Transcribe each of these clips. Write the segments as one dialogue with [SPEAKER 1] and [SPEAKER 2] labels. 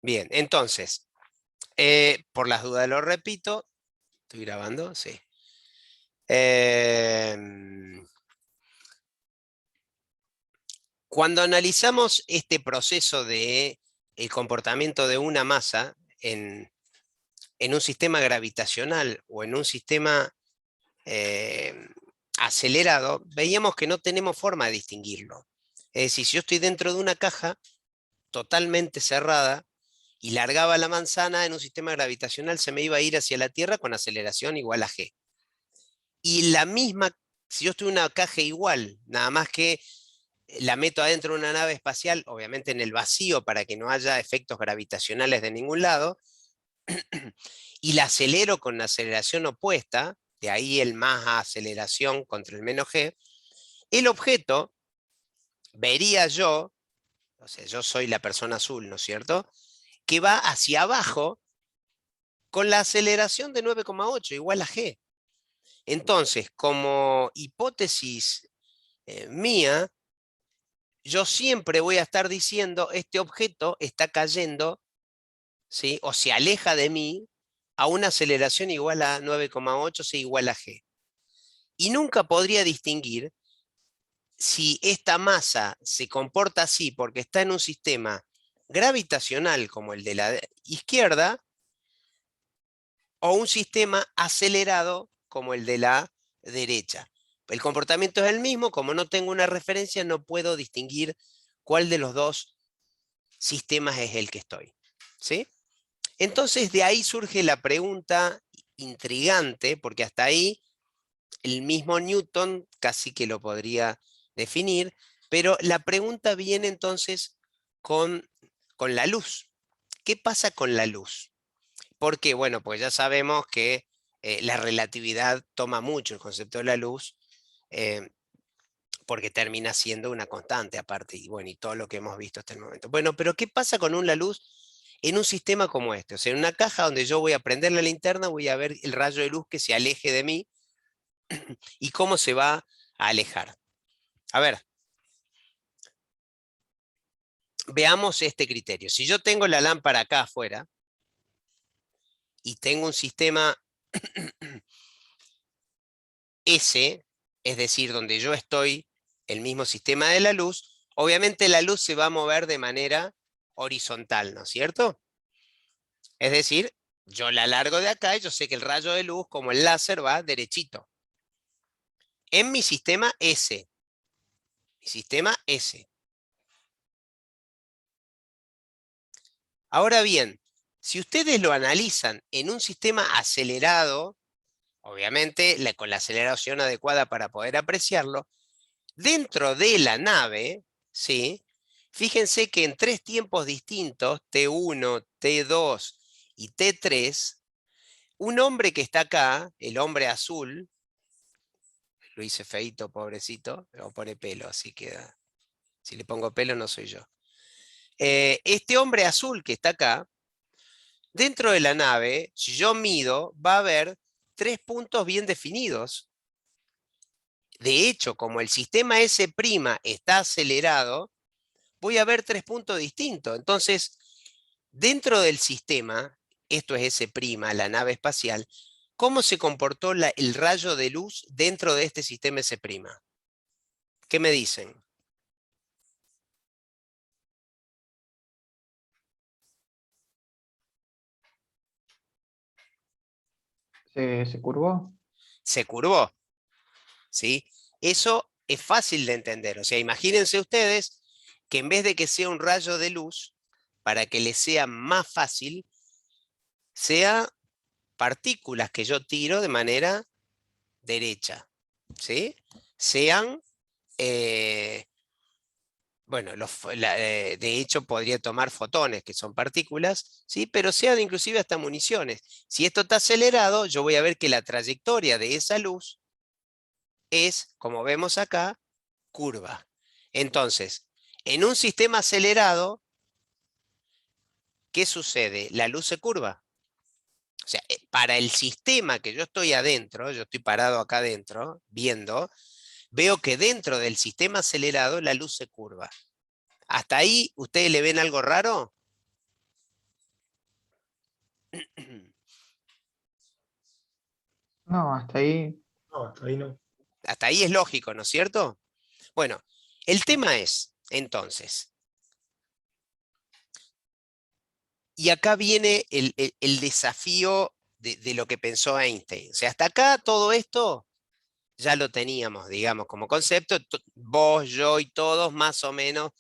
[SPEAKER 1] Bien, entonces, por las dudas lo repito. ¿Estoy grabando? Sí. Cuando analizamos este proceso de el comportamiento de una masa en un sistema gravitacional o en un sistema eh, acelerado, veíamos que no tenemos forma de distinguirlo. Es decir, si yo estoy dentro de una caja totalmente cerrada y largaba la manzana en un sistema gravitacional, se me iba a ir hacia la Tierra con aceleración igual a g. Y la misma, si yo estoy en una caja igual, nada más que la meto adentro de una nave espacial, obviamente en el vacío para que no haya efectos gravitacionales de ningún lado, y la acelero con una aceleración opuesta, de ahí el más aceleración contra el menos g, el objeto vería yo, o sea, yo soy la persona azul, ¿no es cierto?, que va hacia abajo con la aceleración de 9,8 igual a g. Entonces, como hipótesis mía, yo siempre voy a estar diciendo este objeto está cayendo, ¿sí?, o se aleja de mí a una aceleración igual a 9,8, c igual a g. Y nunca podría distinguir si esta masa se comporta así porque está en un sistema gravitacional como el de la izquierda o un sistema acelerado como el de la derecha. El comportamiento es el mismo, como no tengo una referencia no puedo distinguir cuál de los dos sistemas es el que estoy, ¿sí? Entonces de ahí surge la pregunta intrigante, porque hasta ahí el mismo Newton casi que lo podría definir, pero la pregunta viene entonces con la luz. ¿Qué pasa con la luz? Porque, bueno, pues ya sabemos que la relatividad toma mucho el concepto de la luz, eh, porque termina siendo una constante aparte, y bueno, y todo lo que hemos visto hasta el momento. Bueno, pero ¿qué pasa con la luz en un sistema como este? O sea, en una caja donde yo voy a prender la linterna, voy a ver el rayo de luz que se aleje de mí y cómo se va a alejar. A ver, veamos este criterio. Si yo tengo la lámpara acá afuera y tengo un sistema S, es decir, donde yo estoy, el mismo sistema de la luz, obviamente la luz se va a mover de manera horizontal, ¿no es cierto? Es decir, yo la largo de acá y yo sé que el rayo de luz, como el láser, va derechito. En mi sistema S. Mi sistema S. Ahora bien, si ustedes lo analizan en un sistema acelerado, obviamente con la aceleración adecuada para poder apreciarlo, dentro de la nave, ¿sí? Fíjense que en tres tiempos distintos, T1, T2 y T3, un hombre que está acá, el hombre azul, lo hice feito, pobrecito, pero pone pelo, así queda. Si le pongo pelo no soy yo. Este hombre azul que está acá, dentro de la nave, si yo mido, va a haber tres puntos bien definidos. De hecho, como el sistema S' está acelerado, voy a ver tres puntos distintos. Entonces, dentro del sistema, esto es S', la nave espacial, ¿cómo se comportó el rayo de luz dentro de este sistema S'? ¿Qué me dicen?
[SPEAKER 2] Se curvó.
[SPEAKER 1] Se curvó, ¿sí? Eso es fácil de entender. O sea, imagínense ustedes que en vez de que sea un rayo de luz, para que les sea más fácil, sea partículas que yo tiro de manera derecha, ¿sí? Sean, eh, bueno, de hecho podría tomar fotones, que son partículas, ¿sí? Pero sean inclusive hasta municiones. Si esto está acelerado, yo voy a ver que la trayectoria de esa luz es, como vemos acá, curva. Entonces, en un sistema acelerado, ¿qué sucede? La luz se curva. O sea, para el sistema que yo estoy adentro, yo estoy parado acá adentro, viendo, veo que dentro del sistema acelerado la luz se curva. ¿Hasta ahí ustedes le ven algo raro?
[SPEAKER 2] No, hasta ahí.
[SPEAKER 3] No, hasta ahí no.
[SPEAKER 1] Hasta ahí es lógico, ¿no es cierto? Bueno, el tema es, entonces, y acá viene el desafío de lo que pensó Einstein. O sea, hasta acá todo esto ya lo teníamos, digamos, como concepto. Vos, yo y todos más o menos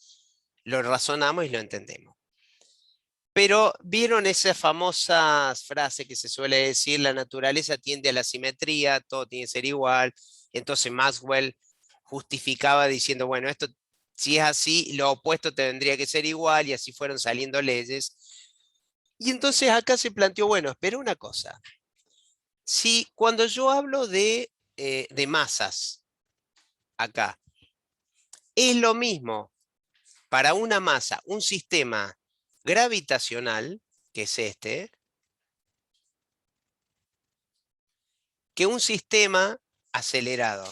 [SPEAKER 1] lo razonamos y lo entendemos. Pero vieron esa famosa frase que se suele decir, la naturaleza tiende a la simetría, todo tiene que ser igual. Entonces Maxwell justificaba diciendo, bueno, esto si es así, lo opuesto tendría que ser igual y así fueron saliendo leyes. Y entonces acá se planteó, bueno, espera una cosa. Si cuando yo hablo de masas acá, es lo mismo para una masa, un sistema gravitacional, que es este, que un sistema acelerado.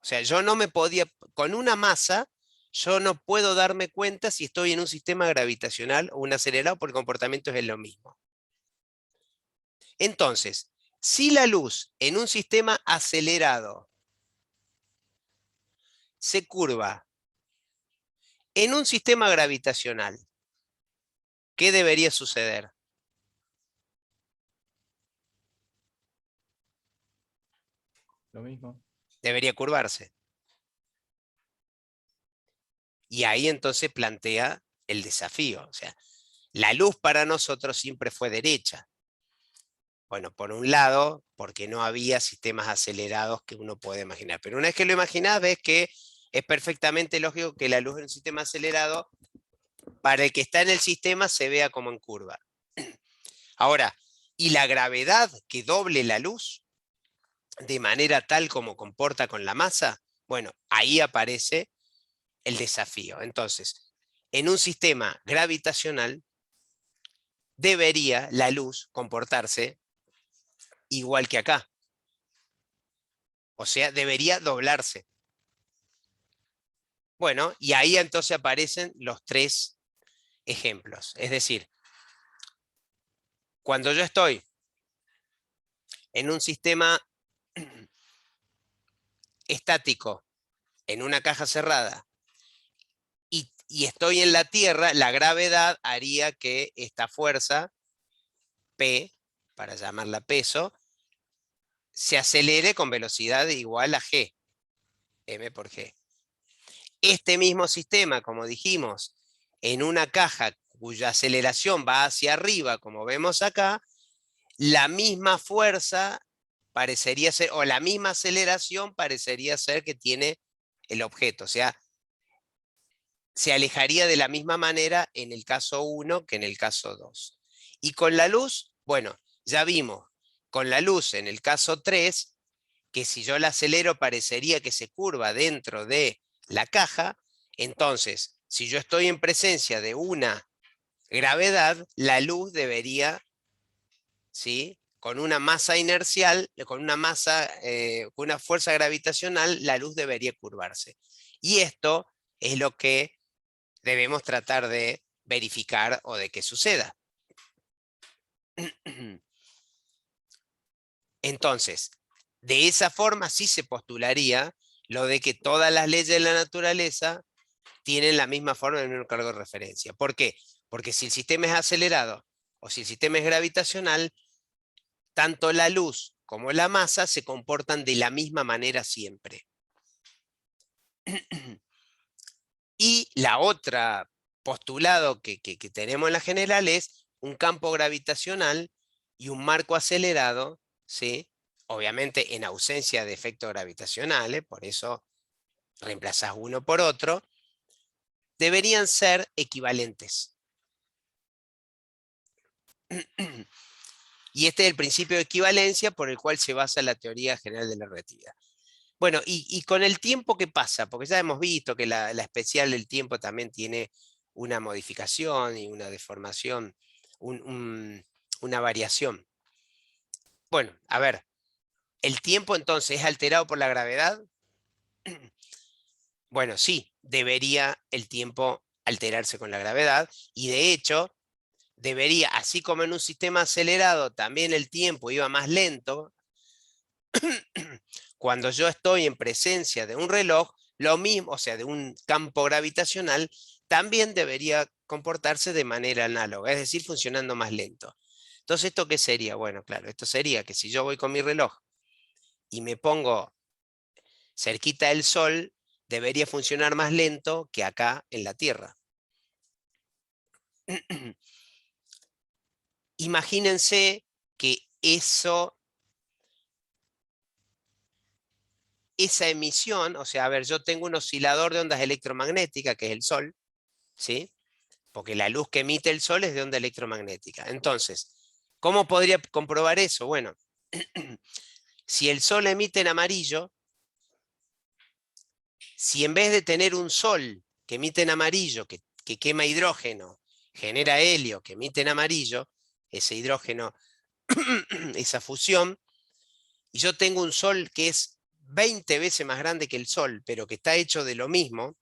[SPEAKER 1] O sea, yo no me podía, con una masa, yo no puedo darme cuenta si estoy en un sistema gravitacional o un acelerado, porque el comportamiento es lo mismo. Entonces, si la luz en un sistema acelerado se curva en un sistema gravitacional, ¿qué debería suceder?
[SPEAKER 2] Lo mismo.
[SPEAKER 1] Debería curvarse. Y ahí entonces plantea el desafío. O sea, la luz para nosotros siempre fue derecha. Bueno, por un lado, porque no había sistemas acelerados que uno puede imaginar. Pero una vez que lo imaginás, ves que es perfectamente lógico que la luz en un sistema acelerado, para el que está en el sistema, se vea como en curva. Ahora, ¿y la gravedad que doble la luz de manera tal como comporta con la masa? Bueno, ahí aparece el desafío. Entonces, en un sistema gravitacional, debería la luz comportarse igual que acá. O sea, debería doblarse. Bueno, y ahí entonces aparecen los tres ejemplos. Es decir, cuando yo estoy en un sistema estático, en una caja cerrada, y estoy en la Tierra, la gravedad haría que esta fuerza, P, para llamarla peso, se acelere con velocidad igual a G, M por G. Este mismo sistema, como dijimos, en una caja cuya aceleración va hacia arriba, como vemos acá, la misma fuerza parecería ser, o la misma aceleración parecería ser que tiene el objeto. O sea, se alejaría de la misma manera en el caso 1 que en el caso 2. Y con la luz, bueno, ya vimos, con la luz en el caso 3, que si yo la acelero parecería que se curva dentro de la caja. Entonces, si yo estoy en presencia de una gravedad, la luz debería, ¿sí?, con una masa inercial, con una masa, con una fuerza gravitacional, la luz debería curvarse. Y esto es lo que debemos tratar de verificar o de que suceda. Entonces, de esa forma sí se postularía lo de que todas las leyes de la naturaleza tienen la misma forma en un cargo de referencia. ¿Por qué? Porque si el sistema es acelerado o si el sistema es gravitacional, tanto la luz como la masa se comportan de la misma manera siempre. Y la otra postulado que tenemos en la general es un campo gravitacional y un marco acelerado, ¿sí? Obviamente en ausencia de efectos gravitacionales, por eso reemplazás uno por otro, deberían ser equivalentes. Y este es el principio de equivalencia por el cual se basa la teoría general de la relatividad. Bueno, y con el tiempo, ¿qué pasa? Porque ya hemos visto que la especial del tiempo también tiene una modificación y una deformación, una variación. Bueno, a ver, ¿el tiempo entonces es alterado por la gravedad? Bueno, sí, debería el tiempo alterarse con la gravedad, y de hecho, debería, así como en un sistema acelerado, también el tiempo iba más lento. Cuando yo estoy en presencia de un reloj, lo mismo, o sea, de un campo gravitacional, también debería comportarse de manera análoga, es decir, funcionando más lento. Entonces, ¿esto qué sería? Bueno, claro, esto sería que si yo voy con mi reloj y me pongo cerquita del Sol, debería funcionar más lento que acá en la Tierra. Imagínense que esa emisión, o sea, a ver, yo tengo un oscilador de ondas electromagnéticas, que es el Sol, ¿sí? Porque la luz que emite el Sol es de onda electromagnética. Entonces, ¿cómo podría comprobar eso? Bueno, si el Sol emite en amarillo, si en vez de tener un Sol que emite en amarillo, que quema hidrógeno, genera helio que emite en amarillo, ese hidrógeno, esa fusión, y yo tengo un Sol que es 20 veces más grande que el Sol, pero que está hecho de lo mismo,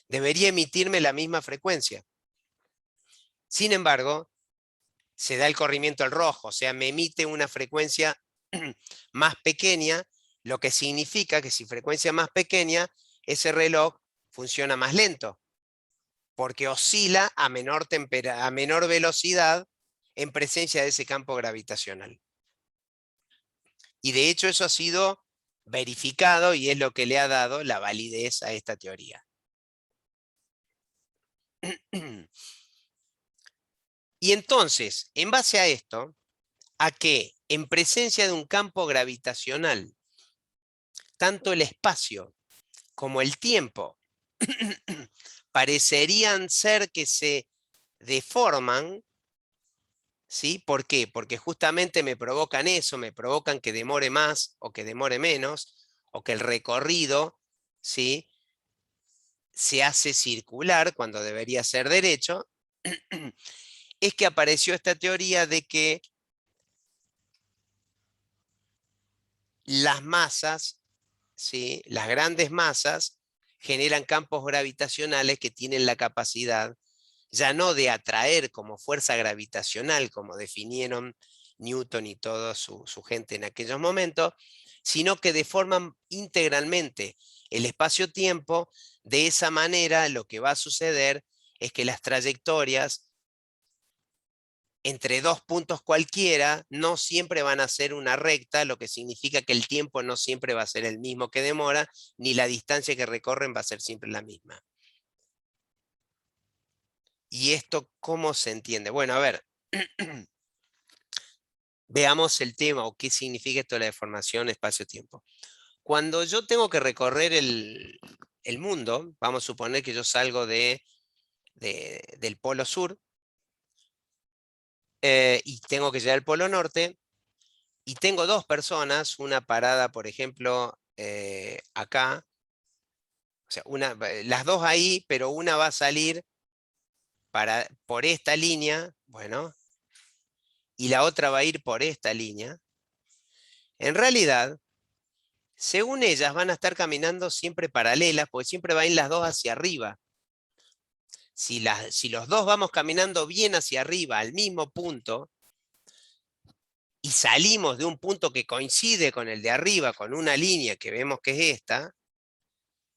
[SPEAKER 1] debería emitirme la misma frecuencia. Sin embargo, se da el corrimiento al rojo, o sea, me emite una frecuencia más pequeña, lo que significa que si frecuencia más pequeña, ese reloj funciona más lento, porque oscila a menor velocidad en presencia de ese campo gravitacional. Y de hecho eso ha sido verificado y es lo que le ha dado la validez a esta teoría. Y entonces, en base a esto, a que en presencia de un campo gravitacional, tanto el espacio como el tiempo parecerían ser que se deforman, ¿sí? ¿Por qué? Porque justamente me provocan eso, me provocan que demore más o que demore menos, o que el recorrido, ¿sí?, se hace circular cuando debería ser derecho, es que apareció esta teoría de que las masas, ¿sí?, las grandes masas, generan campos gravitacionales que tienen la capacidad ya no de atraer como fuerza gravitacional, como definieron Newton y toda su gente en aquellos momentos, sino que deforman integralmente el espacio-tiempo. De esa manera, lo que va a suceder es que las trayectorias entre dos puntos cualquiera no siempre van a ser una recta, lo que significa que el tiempo no siempre va a ser el mismo que demora, ni la distancia que recorren va a ser siempre la misma. ¿Y esto cómo se entiende? Bueno, a ver, veamos el tema o qué significa esto de la deformación espacio-tiempo. Cuando yo tengo que recorrer el mundo, vamos a suponer que yo salgo del polo sur y tengo que llegar al polo norte, y tengo dos personas, una parada, por ejemplo, acá, o sea, las dos ahí, pero una va a salir por esta línea, bueno, y la otra va a ir por esta línea. En realidad, según ellas, van a estar caminando siempre paralelas, porque siempre van a ir las dos hacia arriba. Si los dos vamos caminando bien hacia arriba, al mismo punto, y salimos de un punto que coincide con el de arriba, con una línea que vemos que es esta,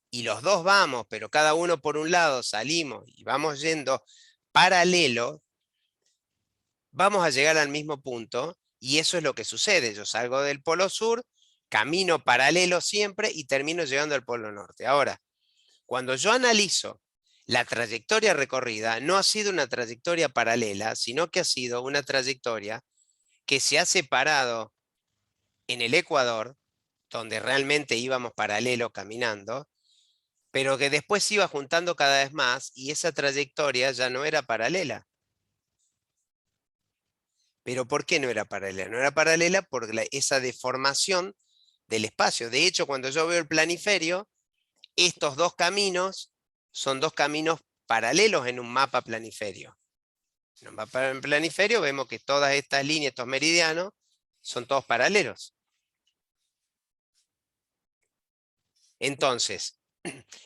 [SPEAKER 1] y los dos vamos, pero cada uno por un lado salimos y vamos yendo paralelo, vamos a llegar al mismo punto, y eso es lo que sucede. Yo salgo del polo sur, camino paralelo siempre y termino llegando al polo norte. Ahora, cuando yo analizo la trayectoria recorrida, no ha sido una trayectoria paralela, sino que ha sido una trayectoria que se ha separado en el Ecuador, donde realmente íbamos paralelo caminando, pero que después se iba juntando cada vez más y esa trayectoria ya no era paralela. ¿Pero por qué no era paralela? No era paralela por esa deformación del espacio. De hecho, cuando yo veo el planiferio, estos dos caminos son dos caminos paralelos en un mapa planiferio. En un mapa planiferio vemos que todas estas líneas, estos meridianos, son todos paralelos. Entonces,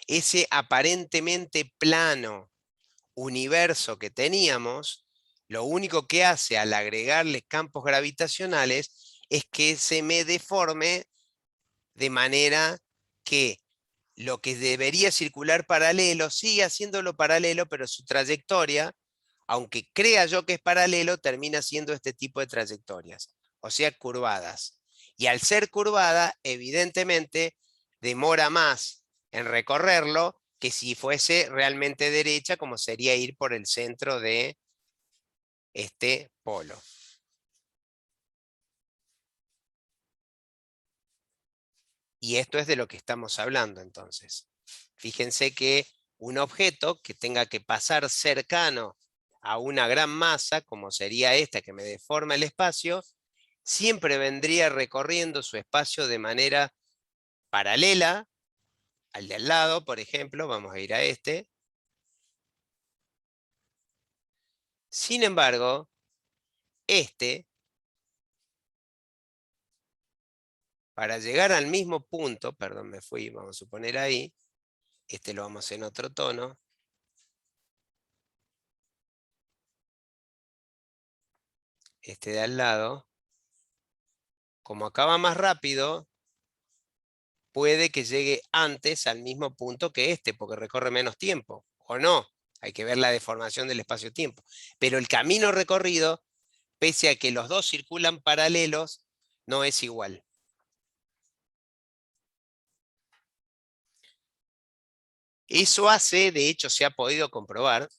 [SPEAKER 1] ese aparentemente plano universo que teníamos lo único que hace al agregarle campos gravitacionales es que se me deforme de manera que lo que debería circular paralelo sigue haciéndolo paralelo, pero su trayectoria, aunque crea yo que es paralelo, termina siendo este tipo de trayectorias, o sea, curvadas. Y al ser curvada, evidentemente, demora más en recorrerlo que si fuese realmente derecha, como sería ir por el centro de este polo. Y esto es de lo que estamos hablando entonces. Fíjense que un objeto que tenga que pasar cercano a una gran masa, como sería esta que me deforma el espacio, siempre vendría recorriendo su espacio de manera paralela al de al lado, por ejemplo, vamos a ir a este. Sin embargo, este, para llegar al mismo punto, perdón, me fui, vamos a suponer ahí, este lo vamos en otro tono, este de al lado, como acaba más rápido, puede que llegue antes al mismo punto que este, porque recorre menos tiempo, o no, hay que ver la deformación del espacio-tiempo. Pero el camino recorrido, pese a que los dos circulan paralelos, no es igual. Eso hace, de hecho se ha podido comprobar,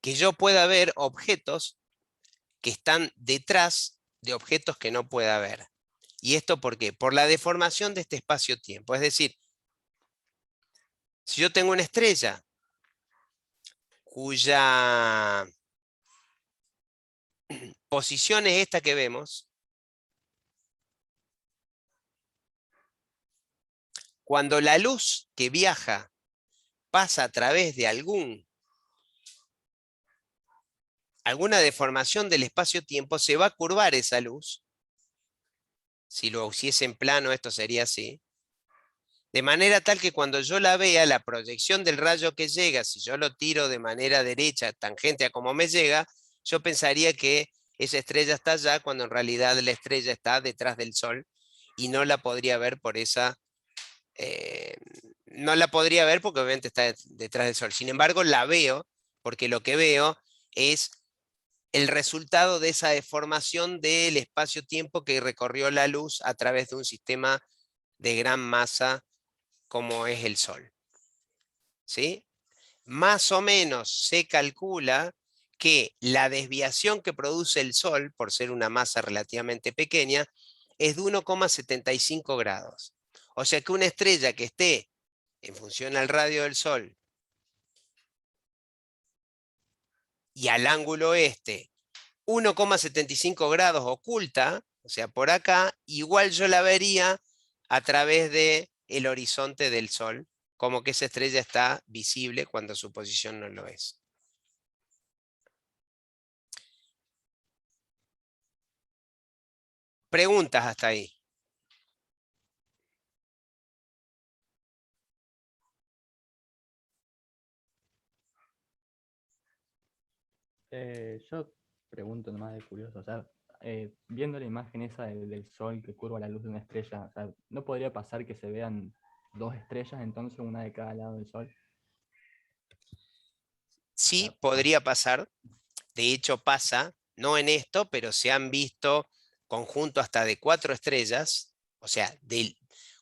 [SPEAKER 1] que yo pueda ver objetos que están detrás de objetos que no pueda ver. ¿Y esto por qué? Por la deformación de este espacio-tiempo. Es decir, si yo tengo una estrella cuya posición es esta que vemos, cuando la luz que viaja pasa a través de alguna deformación del espacio-tiempo, se va a curvar esa luz. Si lo hiciese en plano, esto sería así. De manera tal que cuando yo la vea, la proyección del rayo que llega, si yo lo tiro de manera derecha, tangente a como me llega, yo pensaría que esa estrella está allá, cuando en realidad la estrella está detrás del Sol y no la podría ver por esa... no la podría ver porque obviamente está detrás del Sol. Sin embargo, la veo porque lo que veo es el resultado de esa deformación del espacio-tiempo que recorrió la luz a través de un sistema de gran masa como es el Sol. ¿Sí? Más o menos se calcula que la desviación que produce el Sol, por ser una masa relativamente pequeña, es de 1,75 grados. O sea que una estrella que esté en función al radio del Sol y al ángulo este, 1,75 grados oculta, o sea, por acá, igual yo la vería a través de el horizonte del Sol, como que esa estrella está visible cuando su posición no lo es. Preguntas hasta ahí.
[SPEAKER 2] Yo pregunto nomás de curioso, o sea, viendo la imagen esa del sol que curva la luz de una estrella, o sea, ¿no podría pasar que se vean dos estrellas entonces, una de cada lado del sol? O
[SPEAKER 1] Sí,
[SPEAKER 2] sea,
[SPEAKER 1] podría pasar. De hecho, pasa, no en esto, pero se han visto conjuntos hasta de 4 estrellas, o sea,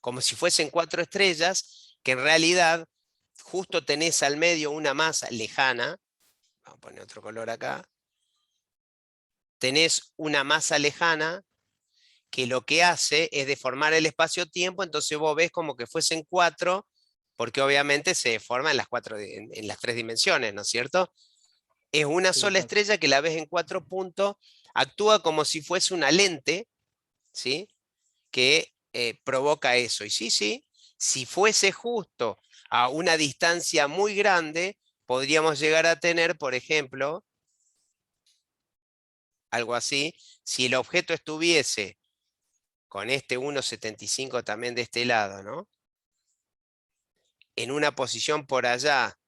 [SPEAKER 1] como si fuesen 4 estrellas, que en realidad justo tenés al medio una masa lejana. Vamos a poner otro color acá. Tenés una masa lejana que lo que hace es deformar el espacio-tiempo, entonces vos ves como que fuesen 4, porque obviamente se deforma en las, en las 3 dimensiones, ¿no es cierto? Es una
[SPEAKER 2] sí,
[SPEAKER 1] sola estrella que la ves en 4 puntos, actúa como si fuese una lente, ¿sí? Que provoca eso. Y sí, sí, si fuese justo a una distancia muy grande, podríamos llegar a tener, por ejemplo, algo así, si el objeto estuviese con este 1,75 también de este lado, ¿no? En una posición por allá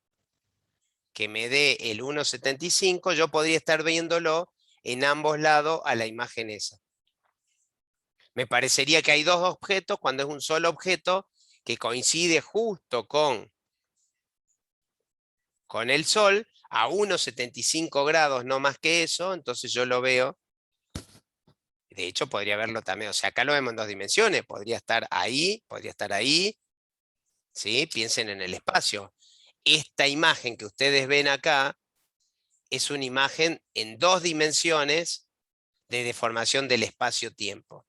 [SPEAKER 1] que me dé el 1,75, yo podría estar viéndolo en ambos lados a la imagen esa. Me parecería que hay dos objetos cuando es un solo objeto que coincide justo con el Sol a 1,75 grados, no más que eso, entonces yo lo veo. De hecho, podría verlo también, o sea, acá lo vemos en dos dimensiones, podría estar ahí, ¿sí? Piensen en el espacio. Esta imagen que ustedes ven acá es una imagen en dos dimensiones de deformación del espacio-tiempo.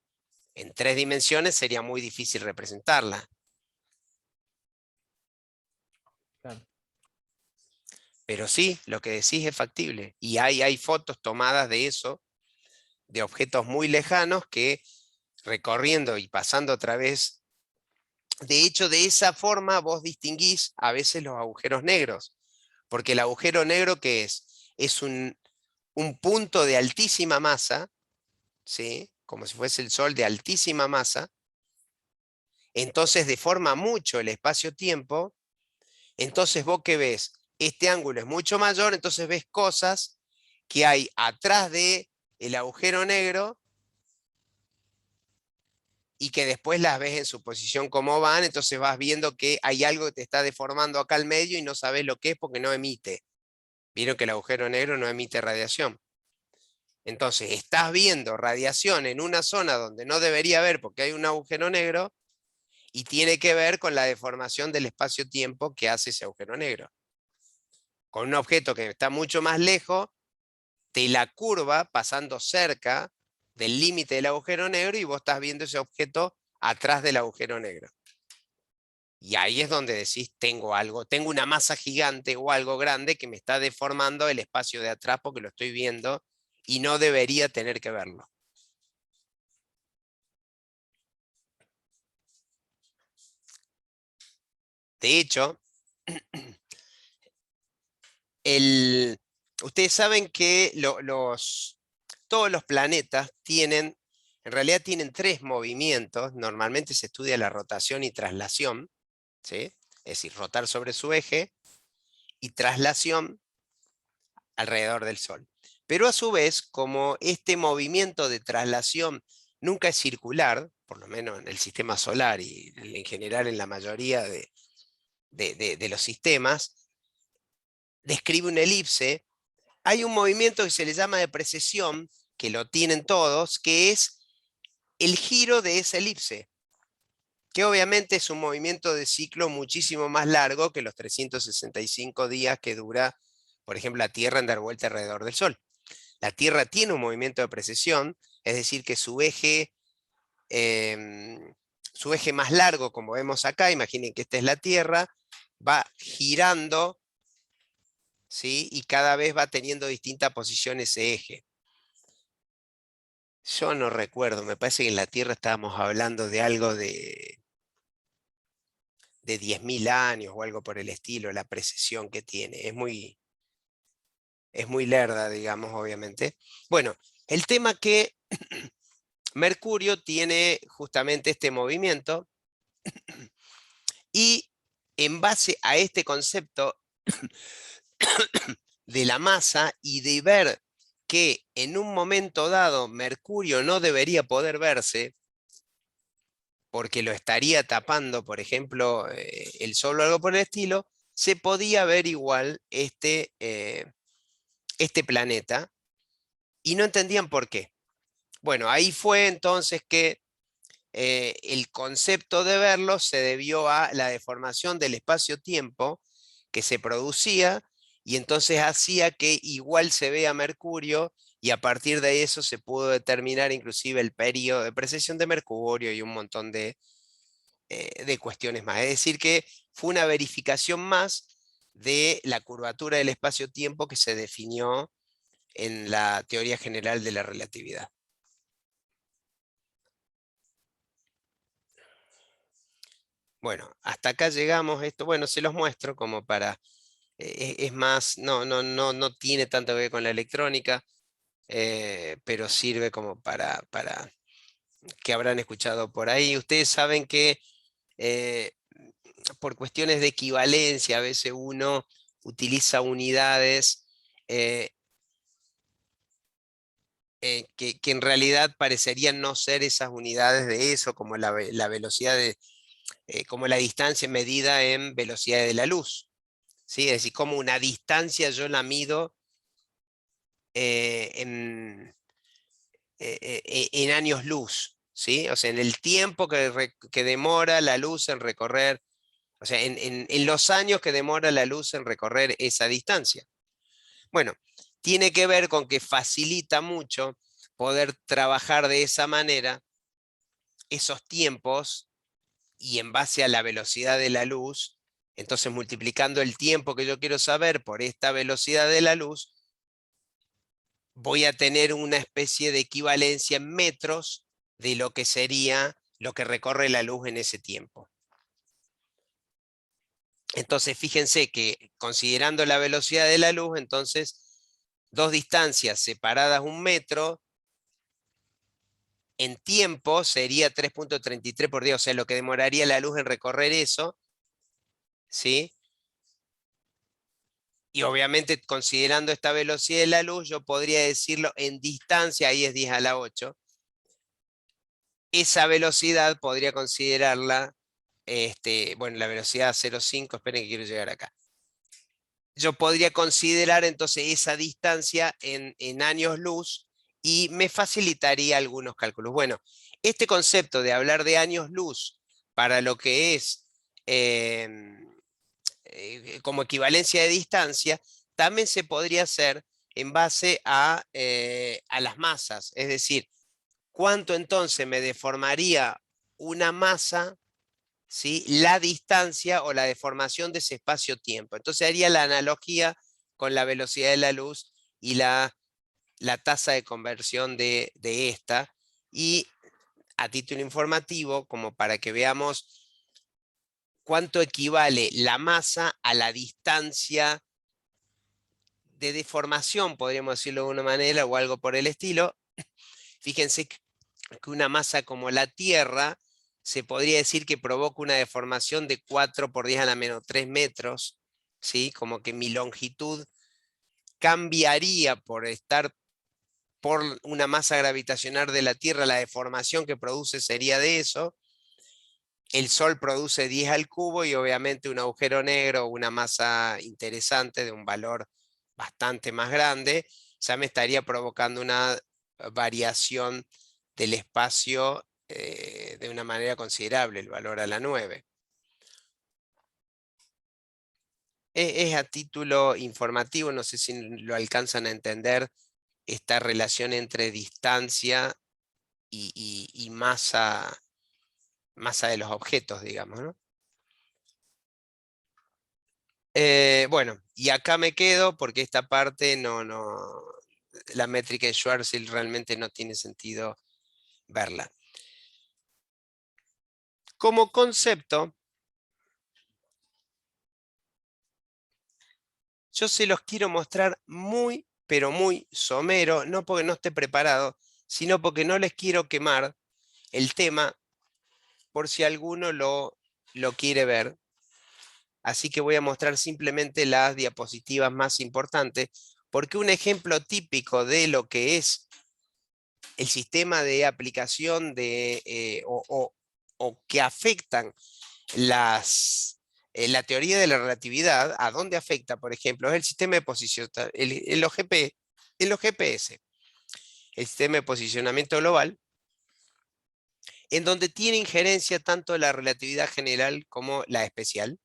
[SPEAKER 1] En tres dimensiones sería muy difícil representarla.
[SPEAKER 2] Claro.
[SPEAKER 1] Pero sí, lo que decís es factible. Y hay fotos tomadas de eso, de objetos muy lejanos que recorriendo y pasando a través. De hecho, de esa forma vos distinguís a veces los agujeros negros. Porque el agujero negro, ¿qué es? Es un punto de altísima masa, ¿sí? Como si fuese el Sol de altísima masa. Entonces deforma mucho el espacio-tiempo. Entonces vos qué ves, este ángulo es mucho mayor, entonces ves cosas que hay atrás de el agujero negro y que después las ves en su posición como van, entonces vas viendo que hay algo que te está deformando acá al medio y no sabes lo que es porque no emite. Vieron que el agujero negro no emite radiación. Entonces estás viendo radiación en una zona donde no debería haber porque hay un agujero negro y tiene que ver con la deformación del espacio-tiempo que hace ese agujero negro. Con un objeto que está mucho más lejos, te la curva pasando cerca del límite del agujero negro y vos estás viendo ese objeto atrás del agujero negro. Y ahí es donde decís, tengo algo, tengo una masa gigante o algo grande que me está deformando el espacio de atrás porque lo estoy viendo y no debería tener que verlo. De hecho, ustedes saben que todos los planetas tienen, en realidad tienen tres movimientos. Normalmente se estudia la rotación y traslación, ¿sí? Es decir, rotar sobre su eje y traslación alrededor del Sol. Pero a su vez, como este movimiento de traslación nunca es circular, por lo menos en el sistema solar y en general en la mayoría de los sistemas, describe una elipse. Hay un movimiento que se le llama de precesión, que lo tienen todos, que es el giro de esa elipse, que obviamente es un movimiento de ciclo muchísimo más largo que los 365 días que dura, por ejemplo, la Tierra en dar vuelta alrededor del Sol. La Tierra tiene un movimiento de precesión, es decir, que su eje más largo, como vemos acá, imaginen que esta es la Tierra, va girando, ¿sí? Y cada vez va teniendo distinta posición ese eje. Yo no recuerdo, me parece que en la Tierra estábamos hablando de algo de 10.000 años o algo por el estilo, la precesión que tiene. Es muy lerda, digamos, obviamente. Bueno, el tema que Mercurio tiene justamente este movimiento y en base a este concepto de la masa y de ver que en un momento dado Mercurio no debería poder verse porque lo estaría tapando, por ejemplo, el Sol o algo por el estilo, se podía ver igual este planeta y no entendían por qué. Bueno, ahí fue entonces que el concepto de verlo se debió a la deformación del espacio-tiempo que se producía y entonces hacía que igual se vea Mercurio y a partir de eso se pudo determinar inclusive el periodo de precesión de Mercurio y un montón de cuestiones más. Es decir, que fue una verificación más de la curvatura del espacio-tiempo que se definió en la teoría general de la relatividad. Bueno, hasta acá llegamos. Esto, bueno, se los muestro como para, es más, no tiene tanto que ver con la electrónica, pero sirve como para que habrán escuchado por ahí. Ustedes saben que eh, por cuestiones de equivalencia, a veces uno utiliza unidades que en realidad parecerían no ser esas unidades de eso, como la velocidad como la distancia medida en velocidad de la luz. ¿Sí? Es decir, como una distancia yo la mido en años luz, ¿sí? O sea, en el tiempo que demora la luz en recorrer, o sea, en los años que demora la luz en recorrer esa distancia. Bueno, tiene que ver con que facilita mucho poder trabajar de esa manera esos tiempos y en base a la velocidad de la luz, entonces multiplicando el tiempo que yo quiero saber por esta velocidad de la luz, voy a tener una especie de equivalencia en metros de lo que sería lo que recorre la luz en ese tiempo. Entonces, fíjense que considerando la velocidad de la luz, entonces, dos distancias separadas 1 metro, en tiempo sería 3.33 por día, o sea, lo que demoraría la luz en recorrer eso, ¿sí? Y obviamente, considerando esta velocidad de la luz, yo podría decirlo en distancia, ahí es 10 a la 8. Esa velocidad podría considerarla, bueno, la velocidad 0,5, esperen que quiero llegar acá. Yo podría considerar entonces esa distancia en años luz y me facilitaría algunos cálculos. Bueno, este concepto de hablar de años luz para lo que es como equivalencia de distancia, también se podría hacer en base a las masas. Es decir, ¿cuánto entonces me deformaría una masa? ¿Sí? La distancia o la deformación de ese espacio-tiempo. Entonces haría la analogía con la velocidad de la luz y la tasa de conversión de esta. Y a título informativo, como para que veamos cuánto equivale la masa a la distancia de deformación, podríamos decirlo de una manera o algo por el estilo. Fíjense que una masa como la Tierra se podría decir que provoca una deformación de 4 por 10 a la menos 3 metros, ¿sí? Como que mi longitud cambiaría por estar por una masa gravitacional de la Tierra, la deformación que produce sería de eso. El Sol produce 10 al cubo y obviamente un agujero negro, una masa interesante de un valor bastante más grande, ya me estaría provocando una variación del espacio de una manera considerable, el valor a la 9. Es a título informativo, no sé si lo alcanzan a entender, esta relación entre distancia y masa de los objetos, digamos, ¿no? Bueno, y acá me quedo porque esta parte la métrica de Schwarzschild realmente no tiene sentido verla. Como concepto, yo se los quiero mostrar muy, pero muy somero, no porque no esté preparado, sino porque no les quiero quemar el tema por si alguno lo quiere ver. Así que voy a mostrar simplemente las diapositivas más importantes, porque un ejemplo típico de lo que es el sistema de aplicación o que afectan la teoría de la relatividad, ¿a dónde afecta, por ejemplo? Es el sistema de posición, en los GPS, el sistema de posicionamiento global, en donde tiene injerencia tanto la relatividad general como la especial.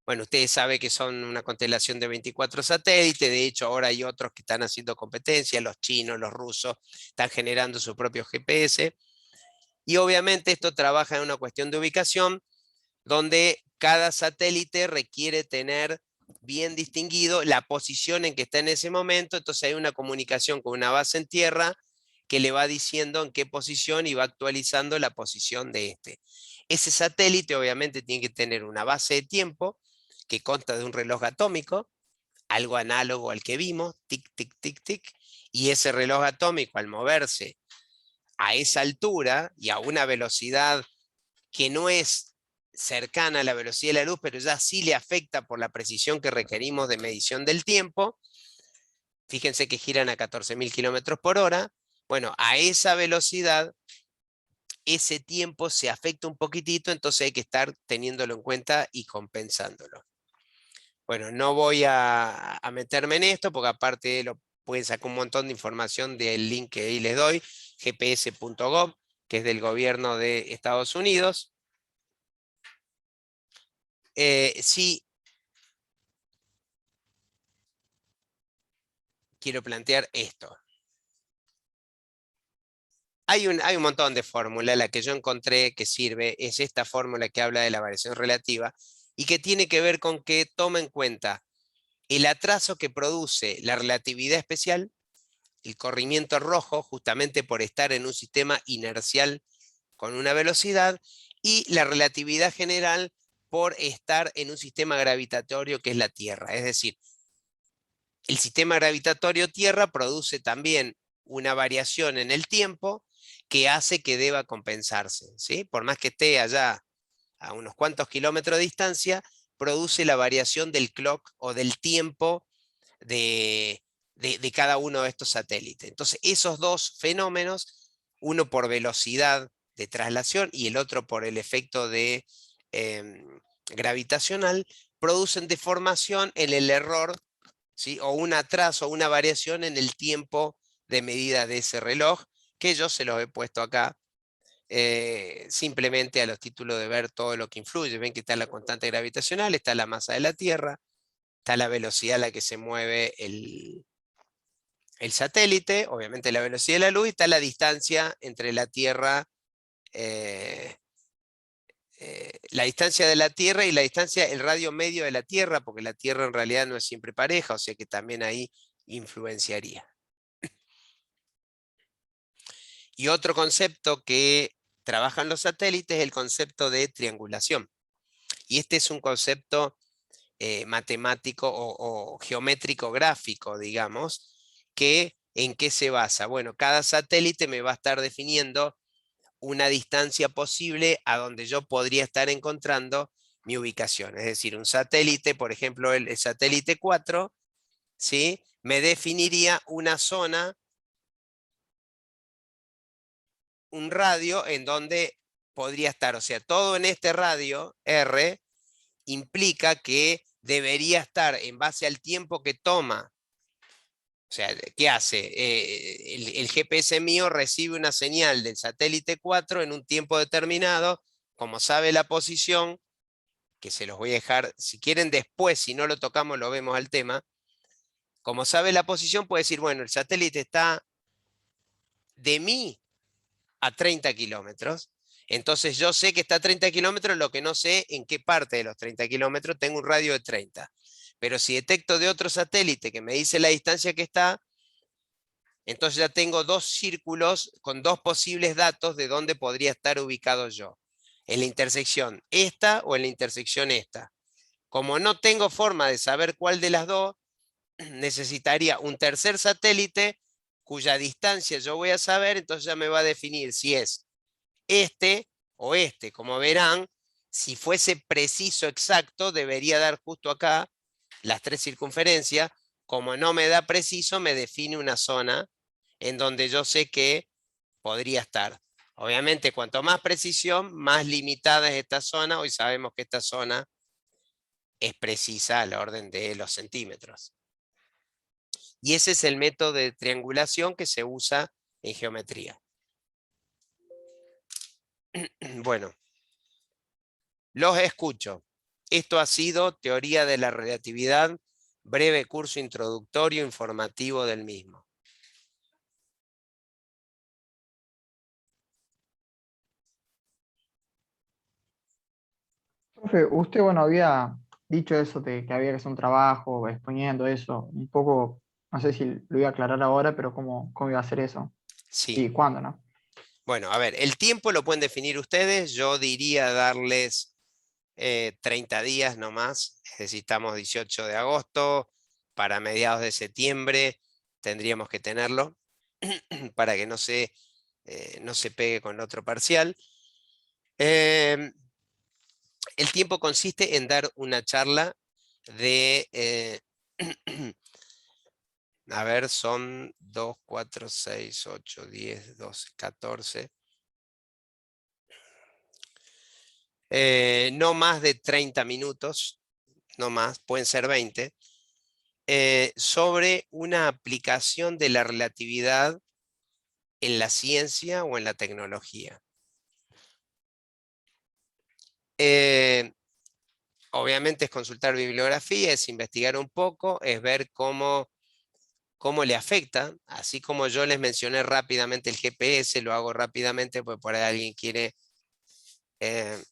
[SPEAKER 1] Bueno, ustedes saben que son una constelación de 24 satélites, de hecho ahora hay otros que están haciendo competencia, los chinos, los rusos, están generando su propio GPS, y obviamente esto trabaja en una cuestión de ubicación, donde cada satélite requiere tener bien distinguido la posición en que está en ese momento, entonces hay una comunicación con una base en tierra que le va diciendo en qué posición y va actualizando la posición de este. Ese satélite obviamente tiene que tener una base de tiempo que consta de un reloj atómico, algo análogo al que vimos, tic, tic, tic, tic, y ese reloj atómico al moverse a esa altura y a una velocidad que no es cercana a la velocidad de la luz, pero ya sí le afecta por la precisión que requerimos de medición del tiempo. Fíjense que giran a 14.000 kilómetros por hora. Bueno, a esa velocidad, ese tiempo se afecta un poquitito, entonces hay que estar teniéndolo en cuenta y compensándolo. Bueno, no voy a meterme en esto, porque aparte pueden sacar un montón de información del link que ahí les doy, gps.gov, que es del gobierno de Estados Unidos. Sí, quiero plantear esto. Hay un montón de fórmulas. La que yo encontré que sirve es esta fórmula que habla de la variación relativa y que tiene que ver con que toma en cuenta el atraso que produce la relatividad especial, el corrimiento rojo, justamente por estar en un sistema inercial con una velocidad, y la relatividad general por estar en un sistema gravitatorio que es la Tierra. Es decir, el sistema gravitatorio Tierra produce también una variación en el tiempo que hace que deba compensarse, ¿sí? Por más que esté allá a unos cuantos kilómetros de distancia, produce la variación del clock o del tiempo de cada uno de estos satélites. Entonces, esos dos fenómenos, uno por velocidad de traslación y el otro por el efecto de gravitacional, producen deformación en el error, ¿sí? O un atraso, una variación en el tiempo de medida de ese reloj, que yo se los he puesto acá, simplemente a los títulos de ver todo lo que influye. Ven que está la constante gravitacional, está la masa de la Tierra, está la velocidad a la que se mueve el satélite, obviamente la velocidad de la luz, y está la distancia entre la Tierra, eh, la distancia de la Tierra y la distancia, el radio medio de la Tierra, porque la Tierra en realidad no es siempre pareja, o sea que también ahí influenciaría. Y otro concepto que trabajan los satélites es el concepto de triangulación. Y este es un concepto matemático o geométrico gráfico, digamos, que ¿en qué se basa? Bueno, cada satélite me va a estar definiendo una distancia posible a donde yo podría estar encontrando mi ubicación. Es decir, un satélite, por ejemplo, el satélite 4, ¿sí? Me definiría una zona, un radio en donde podría estar. O sea, todo en este radio R implica que debería estar en base al tiempo que toma. O sea, ¿qué hace? El GPS mío recibe una señal del satélite 4 en un tiempo determinado, como sabe la posición, que se los voy a dejar, si quieren después, si no lo tocamos, lo vemos al tema. Como sabe la posición, puede decir, bueno, el satélite está de mí a 30 kilómetros. Entonces yo sé que está a 30 kilómetros, lo que no sé en qué parte de los 30 kilómetros tengo un radio de 30. Pero si detecto de otro satélite que me dice la distancia que está, entonces ya tengo dos círculos con dos posibles datos de dónde podría estar ubicado yo. En la intersección esta o en la intersección esta. Como no tengo forma de saber cuál de las dos, necesitaría un tercer satélite cuya distancia yo voy a saber, entonces ya me va a definir si es este o este. Como verán, si fuese preciso exacto, debería dar justo acá las tres circunferencias. Como no me da preciso, me define una zona en donde yo sé que podría estar. Obviamente, cuanto más precisión, más limitada es esta zona. Hoy sabemos que esta zona es precisa al orden de los centímetros. Y ese es el método de triangulación que se usa en geometría. Bueno, los escucho. Esto ha sido Teoría de la Relatividad, breve curso introductorio informativo del mismo.
[SPEAKER 3] Profe, usted, bueno, había dicho eso de que había que hacer un trabajo exponiendo eso, un poco, no sé si lo iba a aclarar ahora, pero cómo iba a hacer eso
[SPEAKER 1] Sí.
[SPEAKER 3] y cuándo, ¿no?
[SPEAKER 1] Bueno, a ver, el tiempo lo pueden definir ustedes. Yo diría darles 30 días nomás. Necesitamos 18 de agosto. Para mediados de septiembre tendríamos que tenerlo para que no se pegue con el otro parcial. El tiempo consiste en dar una charla de, a ver, son 2, 4, 6, 8, 10, 12, 14. No más de 30 minutos, no más, pueden ser 20, sobre una aplicación de la relatividad en la ciencia o en la tecnología. Obviamente es consultar bibliografía, es investigar un poco, es ver cómo le afecta, así como yo les mencioné rápidamente el GPS, lo hago rápidamente, pues por ahí alguien eh,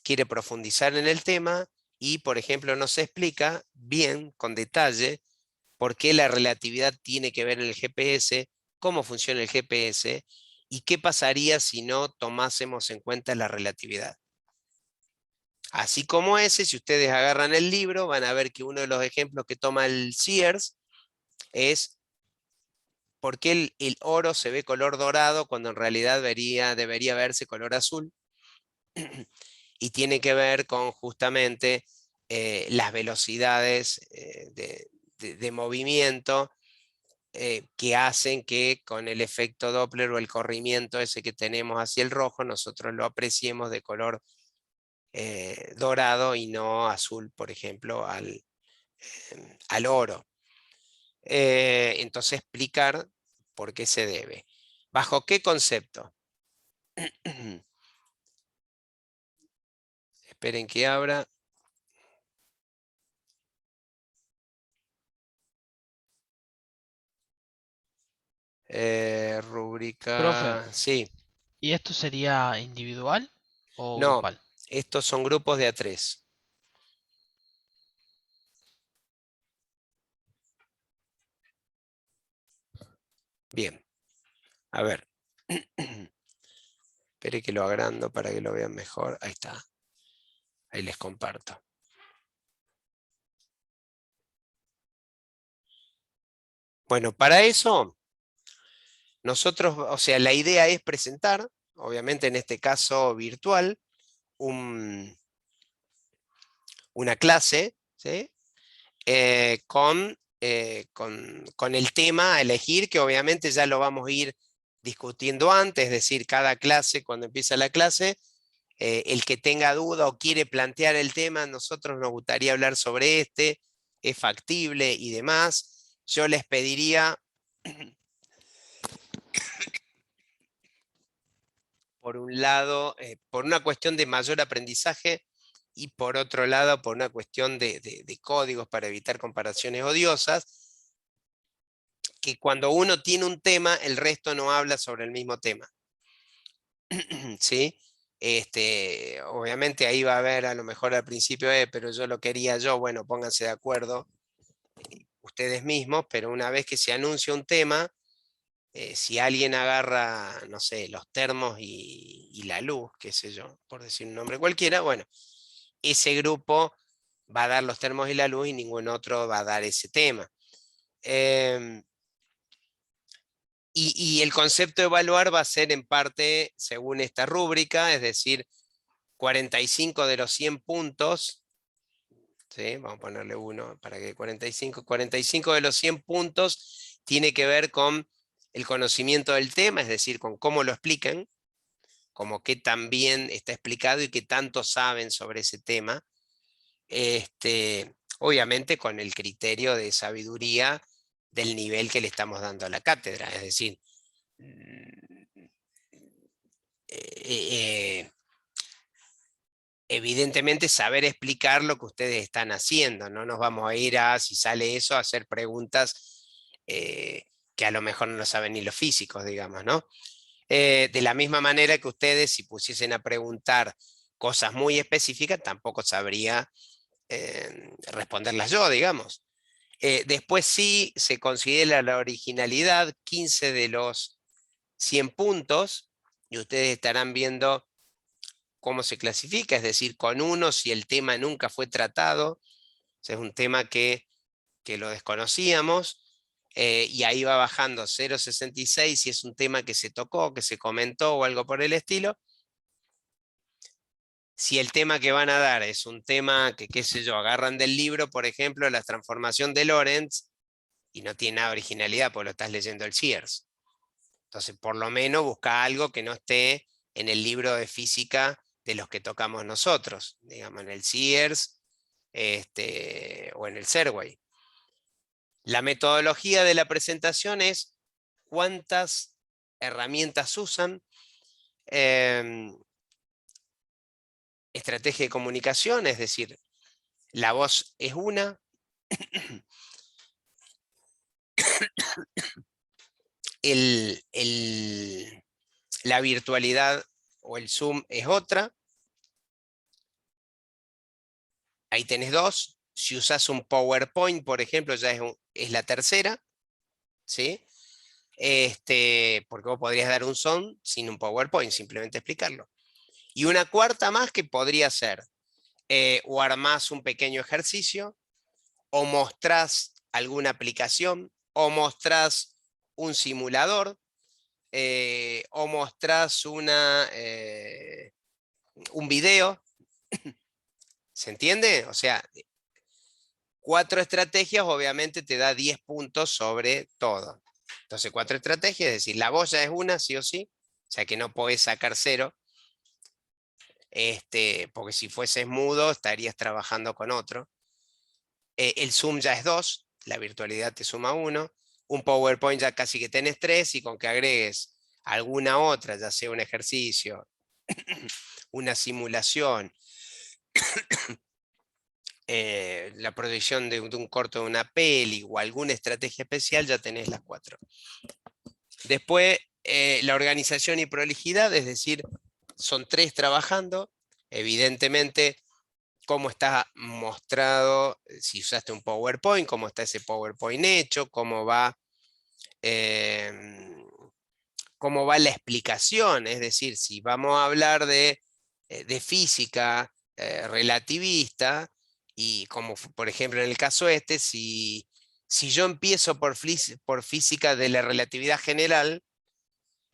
[SPEAKER 1] quiere profundizar en el tema y, por ejemplo, no se explica bien, con detalle, por qué la relatividad tiene que ver en el GPS, cómo funciona el GPS y qué pasaría si no tomásemos en cuenta la relatividad. Así como ese, si ustedes agarran el libro, van a ver que uno de los ejemplos que toma el Sears es por qué el oro se ve color dorado cuando en realidad debería verse color azul. Y tiene que ver con justamente las velocidades de movimiento que hacen que con el efecto Doppler o el corrimiento ese que tenemos hacia el rojo, nosotros lo apreciemos de color dorado y no azul, por ejemplo, al oro. Entonces explicar por qué se debe. ¿Bajo qué concepto? Esperen que abra.
[SPEAKER 4] Profe,
[SPEAKER 1] Rúbrica, sí.
[SPEAKER 4] ¿y esto sería individual o
[SPEAKER 1] No,
[SPEAKER 4] grupal?
[SPEAKER 1] estos son grupos de A3. Bien, a ver. Espere que lo agrando para que lo vean mejor. Ahí está. Ahí les comparto. Bueno, para eso, nosotros, o sea, la idea es presentar, obviamente en este caso virtual, una clase, ¿sí? Con el tema a elegir, que obviamente ya lo vamos a ir discutiendo antes, es decir, cada clase, cuando empieza la clase, el que tenga duda o quiere plantear el tema, nosotros nos gustaría hablar sobre este, es factible y demás. Yo les pediría, por un lado, por una cuestión de mayor aprendizaje y por otro lado, por una cuestión de códigos para evitar comparaciones odiosas, que cuando uno tiene un tema, el resto no habla sobre el mismo tema. ¿Sí? Obviamente ahí va a haber a lo mejor al principio, pero yo lo quería yo, bueno, pónganse de acuerdo ustedes mismos, pero una vez que se anuncia un tema, si alguien agarra, no sé, los termos y la luz, qué sé yo, por decir un nombre cualquiera, bueno, ese grupo va a dar los termos y la luz y ningún otro va a dar ese tema. Y el concepto de evaluar va a ser en parte según esta rúbrica, es decir, 45 de los 100 puntos, ¿sí? Vamos a ponerle uno para que 45 de los 100 puntos tiene que ver con el conocimiento del tema, es decir, con cómo lo explican, como qué tan bien está explicado y qué tanto saben sobre ese tema. Obviamente con el criterio de sabiduría del nivel que le estamos dando a la cátedra, es decir, evidentemente saber explicar lo que ustedes están haciendo, no nos vamos a ir a, si sale eso, a hacer preguntas que a lo mejor no lo saben ni los físicos, digamos, ¿no? De la misma manera que ustedes, si pusiesen a preguntar cosas muy específicas, tampoco sabría responderlas yo, digamos. Después sí se considera la originalidad, 15 de los 100 puntos, y ustedes estarán viendo cómo se clasifica, es decir, con uno si el tema nunca fue tratado, o sea, es un tema que lo desconocíamos, y ahí va bajando 0,66 si es un tema que se tocó, que se comentó o algo por el estilo. Si el tema que van a dar es un tema que, qué sé yo, agarran del libro, por ejemplo, la transformación de Lorentz, y no tiene nada de originalidad porque lo estás leyendo el Sears. Entonces, por lo menos busca algo que no esté en el libro de física de los que tocamos nosotros, digamos, en el Sears o en el Serway. La metodología de la presentación es cuántas herramientas usan, estrategia de comunicación, es decir, la voz es una, la virtualidad o el Zoom es otra. Ahí tenés dos. Si usas un PowerPoint, por ejemplo, ya es la tercera, ¿sí? Porque vos podrías dar un son sin un PowerPoint, simplemente explicarlo. Y una cuarta más que podría ser, o armás un pequeño ejercicio, o mostrás alguna aplicación, o mostrás un simulador, o mostrás un video. ¿Se entiende? O sea, 4 estrategias obviamente te da 10 puntos sobre todo. Entonces 4 estrategias, es decir, la voz ya es una, sí o sí, o sea que no podés sacar 0, porque si fueses mudo estarías trabajando con otro. El Zoom ya es 2, la virtualidad te suma 1, un PowerPoint ya casi que tenés 3, y con que agregues alguna otra, ya sea un ejercicio, una simulación, la proyección de un corto de una peli o alguna estrategia especial, ya tenés las 4. Después, la organización y prolijidad, es decir, son 3 trabajando. Evidentemente, cómo está mostrado, si usaste un PowerPoint, cómo está ese PowerPoint hecho, cómo va la explicación. Es decir, si vamos a hablar de física relativista, y como por ejemplo en el caso si yo empiezo por física de la relatividad general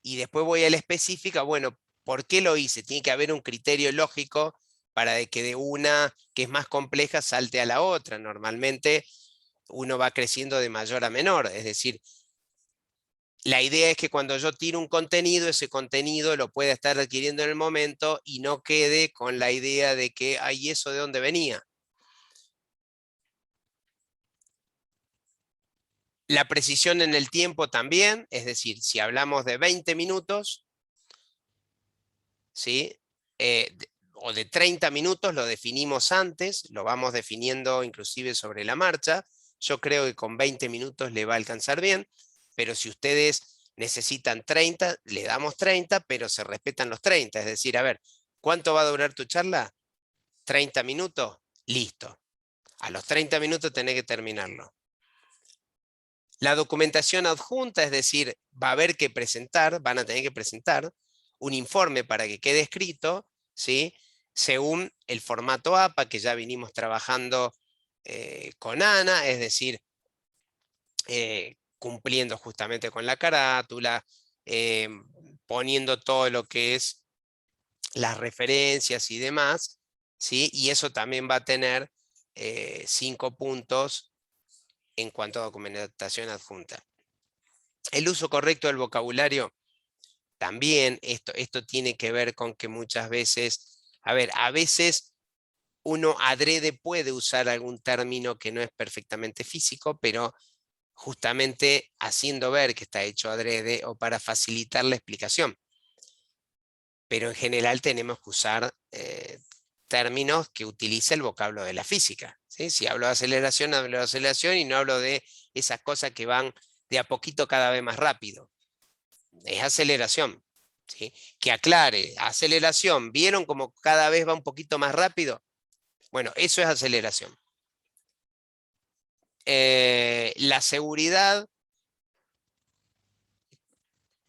[SPEAKER 1] y después voy a la específica, bueno, ¿por qué lo hice? Tiene que haber un criterio lógico para que de una que es más compleja salte a la otra. Normalmente uno va creciendo de mayor a menor, es decir, la idea es que cuando yo tiro un contenido, ese contenido lo pueda estar adquiriendo en el momento y no quede con la idea de que, ay, ¿eso de dónde venía? La precisión en el tiempo también, es decir, si hablamos de 20 minutos, ¿sí? O de 30 minutos, lo definimos antes, lo vamos definiendo inclusive sobre la marcha. Yo creo que con 20 minutos le va a alcanzar bien, pero si ustedes necesitan 30, le damos 30, pero se respetan los 30. Es decir, a ver, ¿cuánto va a durar tu charla? 30 minutos, listo. A los 30 minutos tenés que terminarlo. La documentación adjunta, es decir, va a haber que presentar, van a tener que presentar un informe para que quede escrito, ¿sí? Según el formato APA que ya vinimos trabajando con Ana, es decir, cumpliendo justamente con la carátula, poniendo todo lo que es las referencias y demás, ¿sí? Y eso también va a tener 5 puntos en cuanto a documentación adjunta. El uso correcto del vocabulario, también esto tiene que ver con que muchas veces, a veces uno adrede puede usar algún término que no es perfectamente físico, pero justamente haciendo ver que está hecho adrede o para facilitar la explicación. Pero en general tenemos que usar términos que utilice el vocablo de la física, ¿sí? Si hablo de aceleración, hablo de aceleración y no hablo de esas cosas que van de a poquito cada vez más rápido. Es aceleración, ¿sí? Que aclare, aceleración, ¿vieron como cada vez va un poquito más rápido? Bueno, eso es aceleración. La seguridad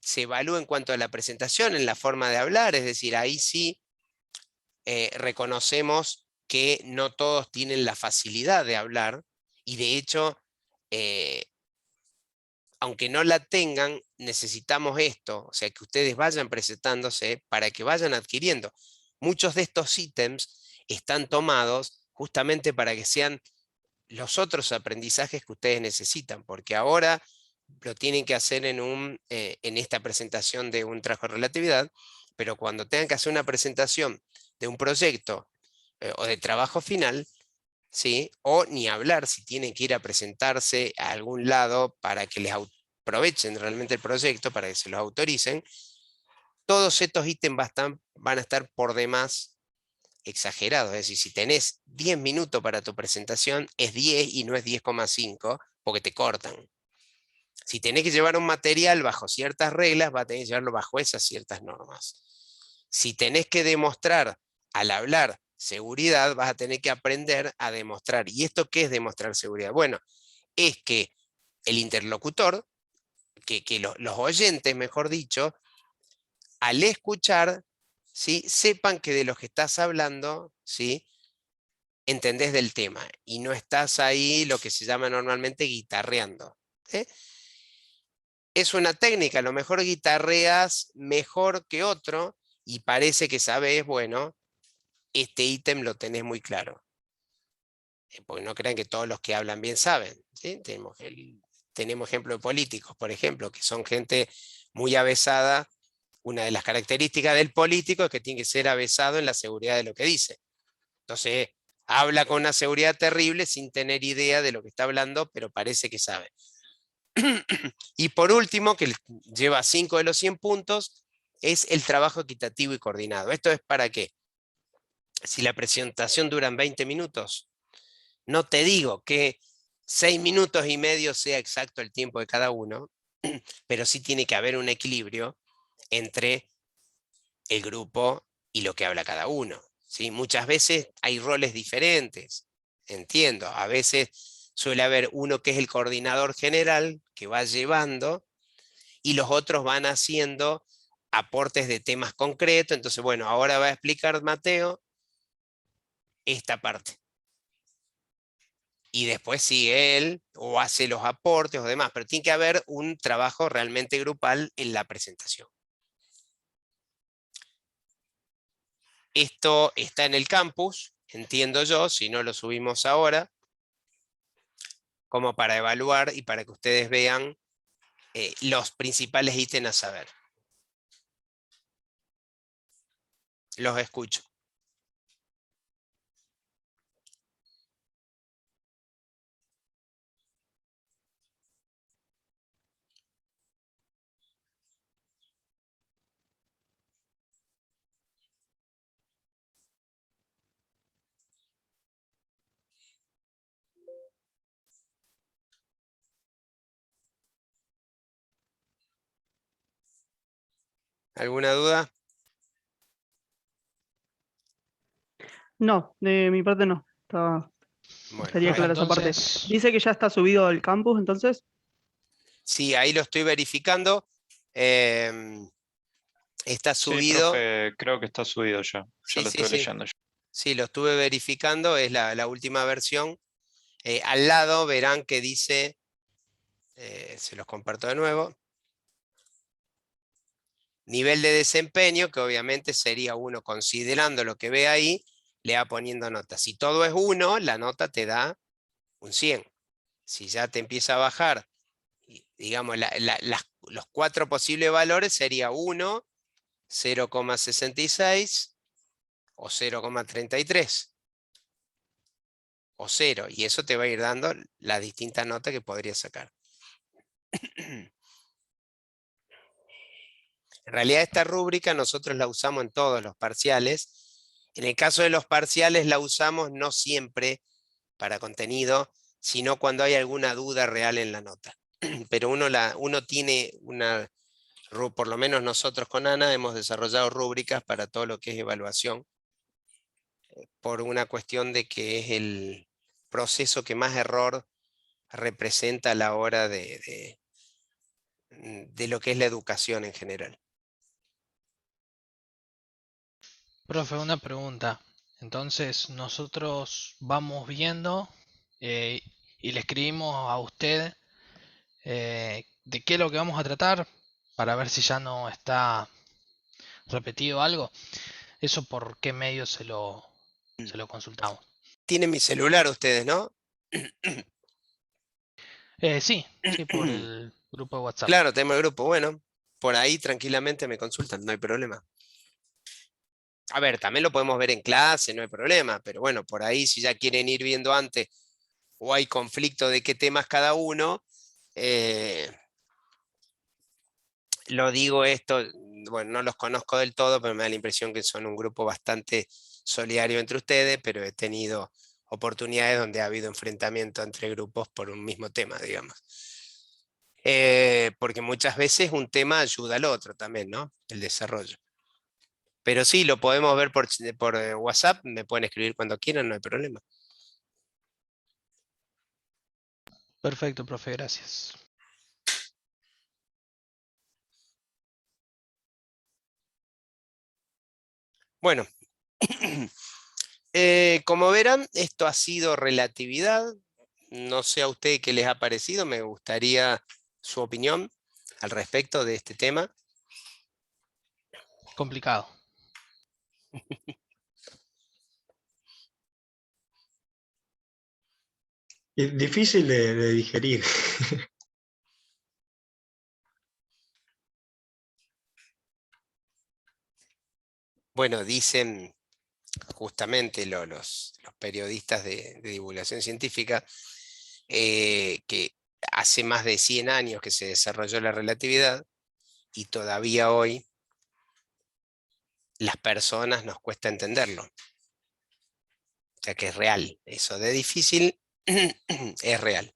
[SPEAKER 1] se evalúa en cuanto a la presentación, en la forma de hablar, es decir, ahí sí reconocemos que no todos tienen la facilidad de hablar, y de hecho, aunque no la tengan, necesitamos esto, o sea, que ustedes vayan presentándose para que vayan adquiriendo. muchos de estos ítems están tomados justamente para que sean los otros aprendizajes que ustedes necesitan, porque ahora lo tienen que hacer en esta presentación de un trabajo de relatividad, pero cuando tengan que hacer una presentación de un proyecto o de trabajo final, ¿sí? O ni hablar si tienen que ir a presentarse a algún lado para que les aprovechen realmente el proyecto, para que se los autoricen, todos estos ítems van a estar por demás exagerados. Es decir, si tenés 10 minutos para tu presentación, es 10 y no es 10,5 porque te cortan. Si tenés que llevar un material bajo ciertas reglas, vas a tener que llevarlo bajo esas ciertas normas. Si tenés que demostrar al hablar seguridad, vas a tener que aprender a demostrar. ¿Y esto qué es demostrar seguridad? Bueno, es que el interlocutor, que los oyentes, mejor dicho, al escuchar, ¿sí? Sepan que de lo que estás hablando, ¿sí? Entendés del tema y no estás ahí lo que se llama normalmente guitarreando. ¿Sí? Es una técnica, a lo mejor guitarreas mejor que otro y parece que sabes, bueno, este ítem lo tenés muy claro. Porque no crean que todos los que hablan bien saben. ¿Sí? Tenemos ejemplos de políticos, por ejemplo, que son gente muy avesada. Una de las características del político es que tiene que ser avesado en la seguridad de lo que dice. Entonces, habla con una seguridad terrible sin tener idea de lo que está hablando, pero parece que sabe. Y por último, que lleva 5 de los 100 puntos, es el trabajo equitativo y coordinado. ¿Esto es para qué? Si la presentación dura 20 minutos, no te digo que 6 minutos y medio sea exacto el tiempo de cada uno, pero sí tiene que haber un equilibrio entre el grupo y lo que habla cada uno. ¿Sí? Muchas veces hay roles diferentes, entiendo. A veces suele haber uno que es el coordinador general, que va llevando, y los otros van haciendo aportes de temas concretos. Entonces, bueno, ahora va a explicar Mateo esta parte. Y después sigue él o hace los aportes o demás, pero tiene que haber un trabajo realmente grupal en la presentación. Esto está en el campus, entiendo yo, si no lo subimos ahora, como para evaluar y para que ustedes vean los principales ítems a saber. Los escucho. ¿Alguna duda?
[SPEAKER 5] No, de mi parte no.
[SPEAKER 1] Bueno,
[SPEAKER 5] Estaría
[SPEAKER 4] Profe,
[SPEAKER 5] clara esa parte.
[SPEAKER 4] entonces,
[SPEAKER 5] Dice que ya está subido al campus, entonces.
[SPEAKER 1] sí, ahí lo estoy verificando. Está
[SPEAKER 6] Sí,
[SPEAKER 1] subido.
[SPEAKER 6] profe, creo que está subido ya. Ya
[SPEAKER 1] Sí,
[SPEAKER 6] lo
[SPEAKER 1] sí,
[SPEAKER 6] estoy
[SPEAKER 1] sí.
[SPEAKER 6] leyendo yo.
[SPEAKER 1] Sí, lo estuve verificando, es la última versión. Al lado verán que dice, se los comparto de nuevo, nivel de desempeño, que obviamente sería 1 considerando lo que ve ahí, le va poniendo nota. Si todo es 1, la nota te da un 100. Si ya te empieza a bajar, digamos, los 4 posibles valores sería 1, 0,66 o 0,33 o 0. Y eso te va a ir dando las distintas notas que podrías sacar. En realidad esta rúbrica nosotros la usamos en todos los parciales. En el caso de los parciales la usamos no siempre para contenido, sino cuando hay alguna duda real en la nota. Pero uno tiene una, por lo menos nosotros con Ana hemos desarrollado rúbricas para todo lo que es evaluación, por una cuestión de que es el proceso que más error representa a la hora de lo que es la educación en general.
[SPEAKER 4] profe, una pregunta. Entonces, nosotros vamos viendo eh, y le escribimos a usted de qué es lo que vamos a tratar para ver si ya no está repetido algo. ¿Eso por qué medio se lo consultamos?
[SPEAKER 1] Tienen mi celular ustedes, ¿no?
[SPEAKER 4] Sí, por el grupo de WhatsApp.
[SPEAKER 1] Claro, tenemos el grupo. Bueno, por ahí tranquilamente me consultan, no hay problema. A ver, también lo podemos ver en clase, no hay problema, pero bueno, por ahí si ya quieren ir viendo antes o hay conflicto de qué temas cada uno, lo digo esto, bueno, no los conozco del todo, pero me da la impresión que son un grupo bastante solidario entre ustedes, pero he tenido oportunidades donde ha habido enfrentamiento entre grupos por un mismo tema, digamos. Porque muchas veces un tema ayuda al otro también, ¿no? El desarrollo. Pero sí, lo podemos ver por WhatsApp, me pueden escribir cuando quieran, no hay problema.
[SPEAKER 4] Perfecto, profe, gracias.
[SPEAKER 1] Bueno, como verán, esto ha sido relatividad. No sé a ustedes qué les ha parecido, me gustaría su opinión al respecto de este tema.
[SPEAKER 4] Complicado.
[SPEAKER 7] Y difícil de digerir.
[SPEAKER 1] Bueno, dicen justamente los periodistas de divulgación científica que hace más de 100 años que se desarrolló la relatividad y todavía hoy las personas nos cuesta entenderlo. O sea que es real, eso de difícil es real.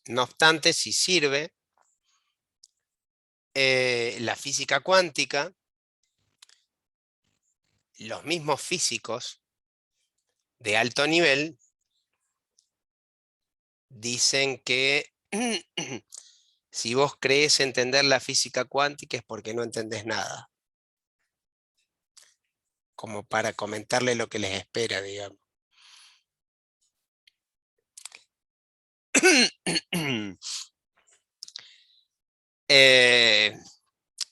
[SPEAKER 1] No obstante, si sirve, la física cuántica, los mismos físicos de alto nivel dicen que si vos crees entender la física cuántica es porque no entendés nada. Como para comentarle lo que les espera, digamos.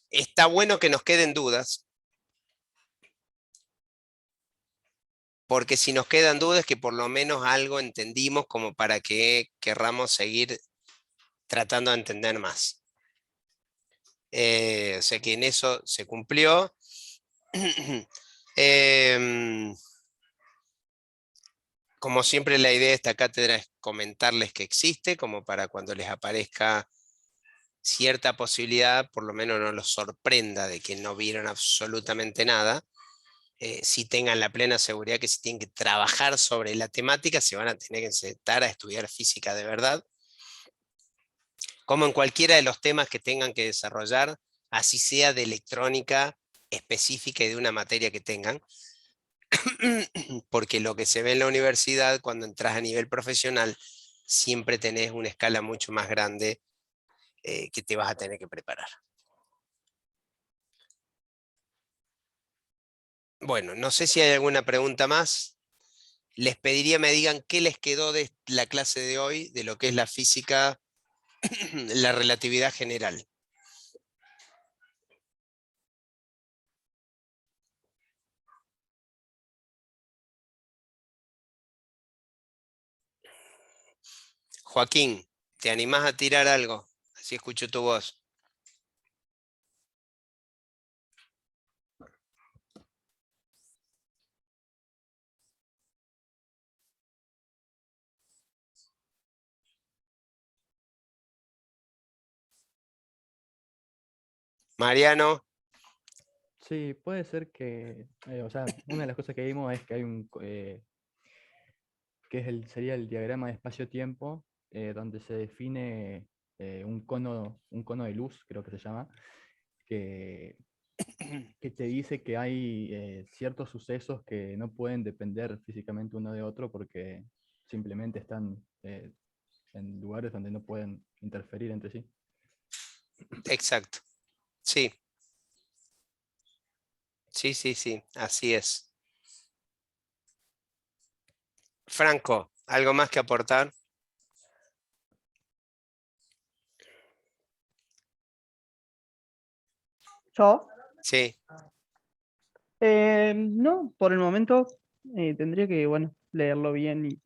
[SPEAKER 1] Está bueno que nos queden dudas, porque si nos quedan dudas es que por lo menos algo entendimos como para que querramos seguir tratando de entender más. O sea que en eso se cumplió. Como siempre, la idea de esta cátedra es comentarles que existe, como para cuando les aparezca cierta posibilidad, por lo menos no los sorprenda de que no vieron absolutamente nada. Si tengan la plena seguridad que si tienen que trabajar sobre la temática, se van a tener que sentar a estudiar física de verdad. Como en cualquiera de los temas que tengan que desarrollar, así sea de electrónica específica y de una materia que tengan. Porque lo que se ve en la universidad cuando entras a nivel profesional, siempre tenés una escala mucho más grande que te vas a tener que preparar. Bueno, no sé si hay alguna pregunta más. Les pediría me digan qué les quedó de la clase de hoy, de lo que es la física, la relatividad general. Joaquín, ¿te animás a tirar algo? Así escucho tu voz. Mariano,
[SPEAKER 2] Sí, puede ser que, o sea, una de las cosas que vimos es que hay que es sería el diagrama de espacio-tiempo, donde se define un cono de luz, creo que se llama, que, que te dice que hay ciertos sucesos que no pueden depender físicamente uno de otro porque simplemente están en lugares donde no pueden interferir entre sí.
[SPEAKER 1] exacto. Sí, sí, así es. Franco, ¿algo más que aportar?
[SPEAKER 5] ¿Yo?
[SPEAKER 1] Sí,
[SPEAKER 5] No, por el momento tendría que, bueno, leerlo bien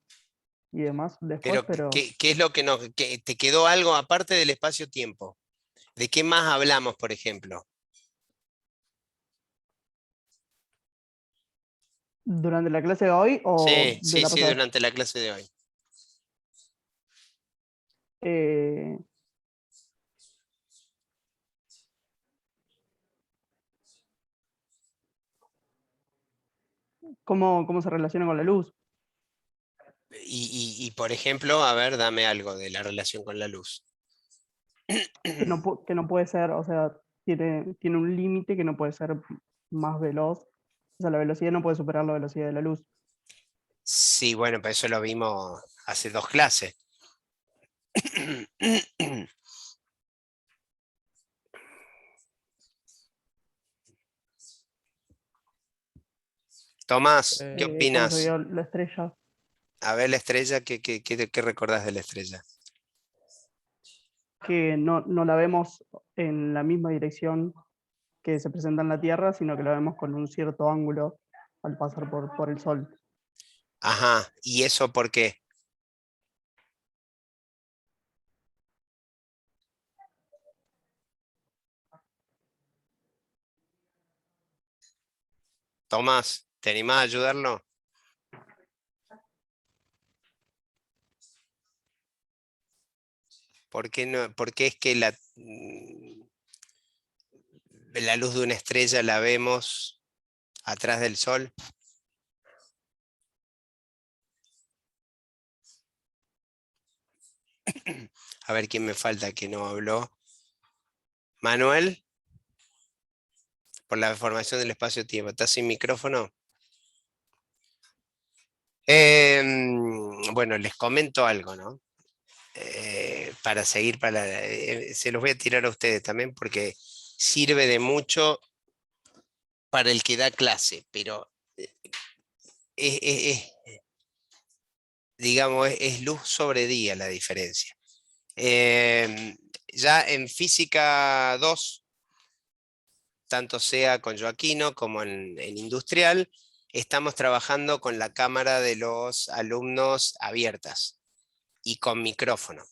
[SPEAKER 5] y demás después,
[SPEAKER 1] pero
[SPEAKER 5] pero
[SPEAKER 1] ¿qué es lo que nos... ¿Te quedó algo aparte del espacio-tiempo? ¿De qué más hablamos, por ejemplo?
[SPEAKER 5] durante la clase de hoy o
[SPEAKER 1] Sí,
[SPEAKER 5] de
[SPEAKER 1] sí,
[SPEAKER 5] la
[SPEAKER 1] sí,
[SPEAKER 5] pasada.
[SPEAKER 1] durante la clase de hoy.
[SPEAKER 5] Eh, ¿cómo se relaciona con la luz?
[SPEAKER 1] Por ejemplo, a ver, dame algo de la relación con la luz.
[SPEAKER 5] Que no puede ser, o sea, tiene un límite que no puede ser más veloz. O sea, la velocidad no puede superar la velocidad de la luz.
[SPEAKER 1] Sí, bueno, pero eso lo vimos hace 2 clases. Tomás, ¿qué
[SPEAKER 5] Cuando se
[SPEAKER 1] opinas?
[SPEAKER 5] vio la estrella,
[SPEAKER 1] A ver la estrella, ¿qué recordás de la estrella?
[SPEAKER 5] que no la vemos en la misma dirección que se presenta en la Tierra, sino que la vemos con un cierto ángulo al pasar por el Sol.
[SPEAKER 1] Ajá, ¿y eso por qué? Tomás, ¿te animás a ayudarlo? ¿Por qué no, por qué es que la luz de una estrella la vemos atrás del sol? A ver quién me falta que no habló. Manuel, por la formación del espacio-tiempo. ¿Estás sin micrófono? Bueno, les comento algo, ¿no? Para seguir, se los voy a tirar a ustedes también porque sirve de mucho para el que da clase, pero es, es- es, digamos, es luz sobre día la diferencia. Ya en física 2, tanto sea con Joaquino como en industrial, estamos trabajando con la cámara de los alumnos abiertas y con micrófono.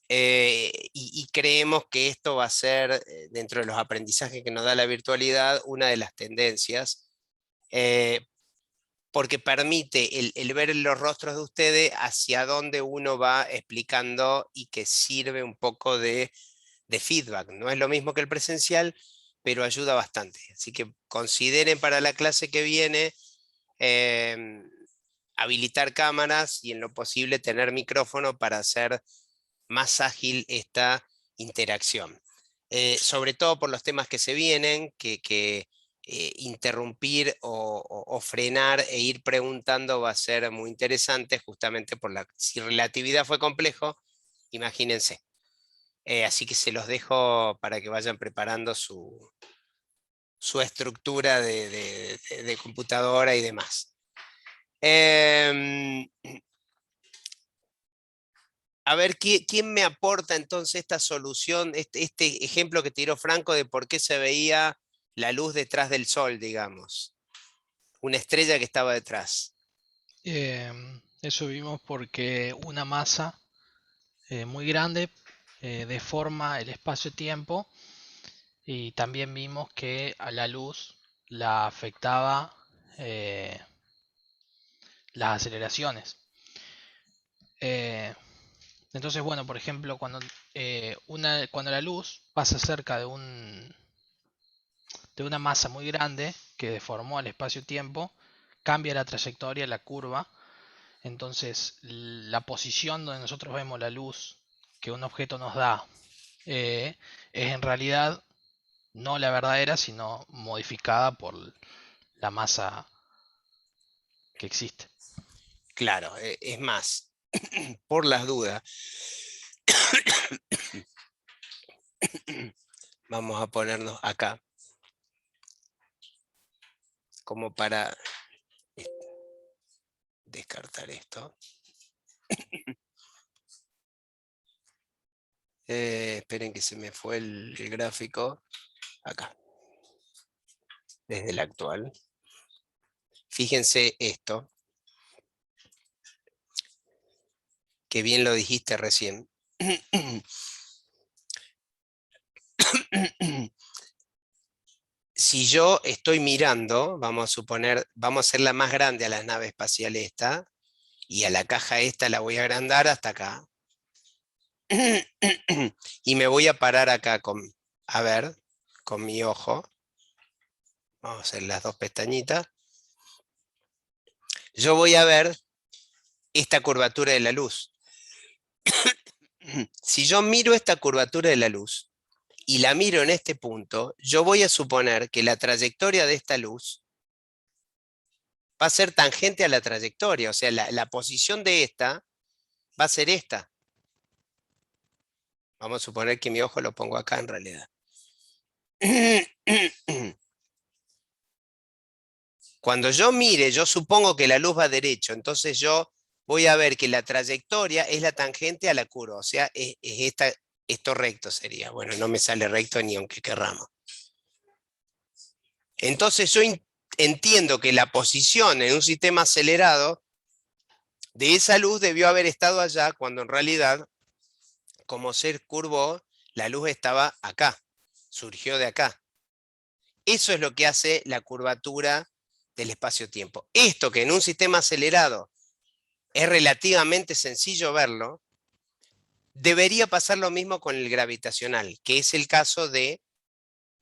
[SPEAKER 1] Y creemos que esto va a ser, dentro de los aprendizajes que nos da la virtualidad, una de las tendencias, eh, porque permite el ver los rostros de ustedes hacia dónde uno va explicando y que sirve un poco de feedback. No es lo mismo que el presencial, pero ayuda bastante. Así que consideren para la clase que viene em, habilitar cámaras y en lo posible tener micrófono para hacer más ágil esta interacción. Sobre todo por los temas que se vienen, que interrumpir o frenar e ir preguntando va a ser muy interesante, justamente si relatividad fue complejo, imagínense. Así que se los dejo para que vayan preparando su estructura de computadora y demás. Em, A ver, ¿quién me aporta entonces esta solución, este ejemplo que tiró Franco de por qué se veía la luz detrás del sol, digamos? Una estrella que estaba detrás.
[SPEAKER 4] Eso vimos porque una masa muy grande deforma el espacio-tiempo y también vimos que a la luz la afectaba eh, las aceleraciones. Eh, entonces, bueno, por ejemplo, cuando la luz pasa cerca de una masa muy grande que deformó el espacio-tiempo, cambia la trayectoria, la curva. Entonces, la posición donde nosotros vemos la luz que un objeto nos da es en realidad no la verdadera, sino modificada por la masa que existe.
[SPEAKER 1] Claro, es más, por las dudas, vamos a ponernos acá, como para descartar esto. Esperen que se me fue el gráfico. Acá. desde la actual. Fíjense esto, que bien lo dijiste recién. Si yo estoy mirando, vamos a suponer, vamos a hacerla más grande a la nave espacial esta, y a la caja esta la voy a agrandar hasta acá. Y me voy a parar acá a ver, con mi ojo. Vamos a hacer las dos pestañitas. Yo voy a ver esta curvatura de la luz. Si yo miro esta curvatura de la luz y la miro en este punto, yo voy a suponer que la trayectoria de esta luz va a ser tangente a la trayectoria, o sea, la posición de esta va a ser esta. Vamos a suponer que mi ojo lo pongo acá en realidad. Cuando yo mire, yo supongo que la luz va derecho, entonces yo voy a ver que la trayectoria es la tangente a la curva, o sea, esto recto sería. Bueno, no me sale recto ni aunque querramos. Entonces yo entiendo que la posición en un sistema acelerado de esa luz debió haber estado allá, cuando en realidad, como se curvó, la luz estaba acá, surgió de acá. Eso es lo que hace la curvatura del espacio-tiempo. Esto que en un sistema acelerado es relativamente sencillo verlo, debería pasar lo mismo con el gravitacional, que es el caso de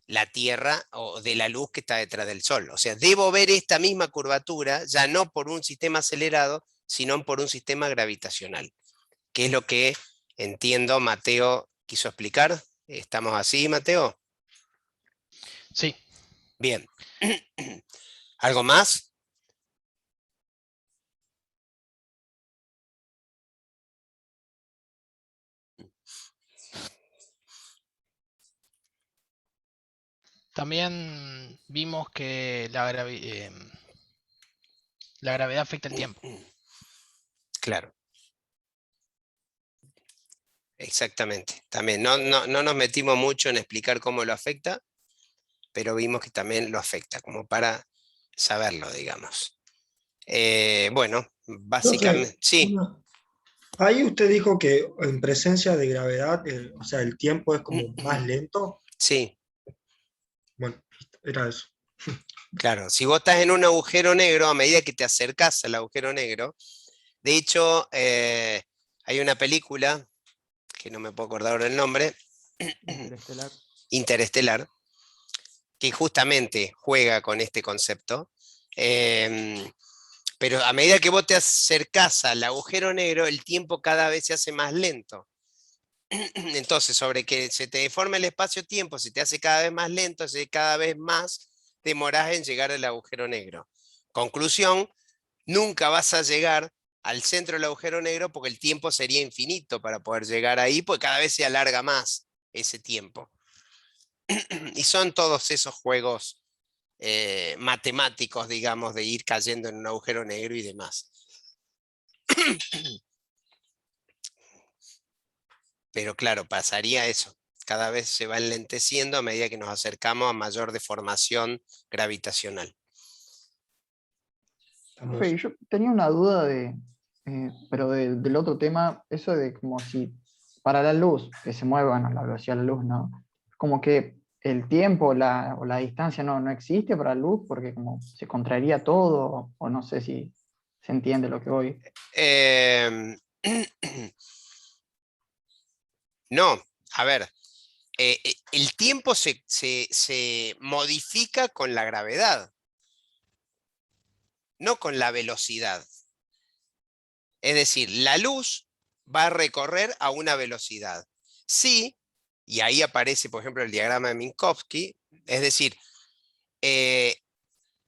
[SPEAKER 1] la Tierra o de la luz que está detrás del Sol. O sea, debo ver esta misma curvatura, ya no por un sistema acelerado, sino por un sistema gravitacional, que es lo que entiendo Mateo quiso explicar. ¿Estamos así, Mateo?
[SPEAKER 4] Sí.
[SPEAKER 1] Bien. ¿Algo más?
[SPEAKER 4] También vimos que la gravedad afecta el tiempo.
[SPEAKER 1] Claro. Exactamente. También no nos metimos mucho en explicar cómo lo afecta, pero vimos que también lo afecta, como para saberlo, digamos. Bueno, básicamente, sí,
[SPEAKER 7] Ahí usted dijo que en presencia de gravedad, o sea, el tiempo es como más lento.
[SPEAKER 1] sí,
[SPEAKER 7] Bueno, era eso.
[SPEAKER 1] claro. Si vos estás en un agujero negro, a medida que te acercás al agujero negro, de hecho, hay una película, que no me puedo acordar ahora el nombre,
[SPEAKER 2] Interestelar.
[SPEAKER 1] Interestelar, que justamente juega con este concepto. Pero a medida que vos te acercás al agujero negro, el tiempo cada vez se hace más lento. Entonces, sobre que se te deforme el espacio-tiempo, se te hace cada vez más lento, cada vez más demorás en llegar al agujero negro. Conclusión, nunca vas a llegar al centro del agujero negro porque el tiempo sería infinito para poder llegar ahí, porque cada vez se alarga más ese tiempo. Y son todos esos juegos matemáticos, digamos, de ir cayendo en un agujero negro y demás. Pero claro, pasaría eso. Cada vez se va enlenteciendo a medida que nos acercamos a mayor deformación gravitacional.
[SPEAKER 3] Profe, yo tenía una duda pero del otro tema, eso de como si para la luz, que se muevan a la velocidad de la luz, ¿no? Como que el tiempo o la distancia no existe para la luz, porque como se contraería todo, o no sé si se entiende lo que voy.
[SPEAKER 1] Em, no, a ver, el tiempo se modifica con la gravedad, no con la velocidad. Es decir, la luz va a recorrer a una velocidad. Sí, y ahí aparece, por ejemplo, el diagrama de Minkowski, es decir,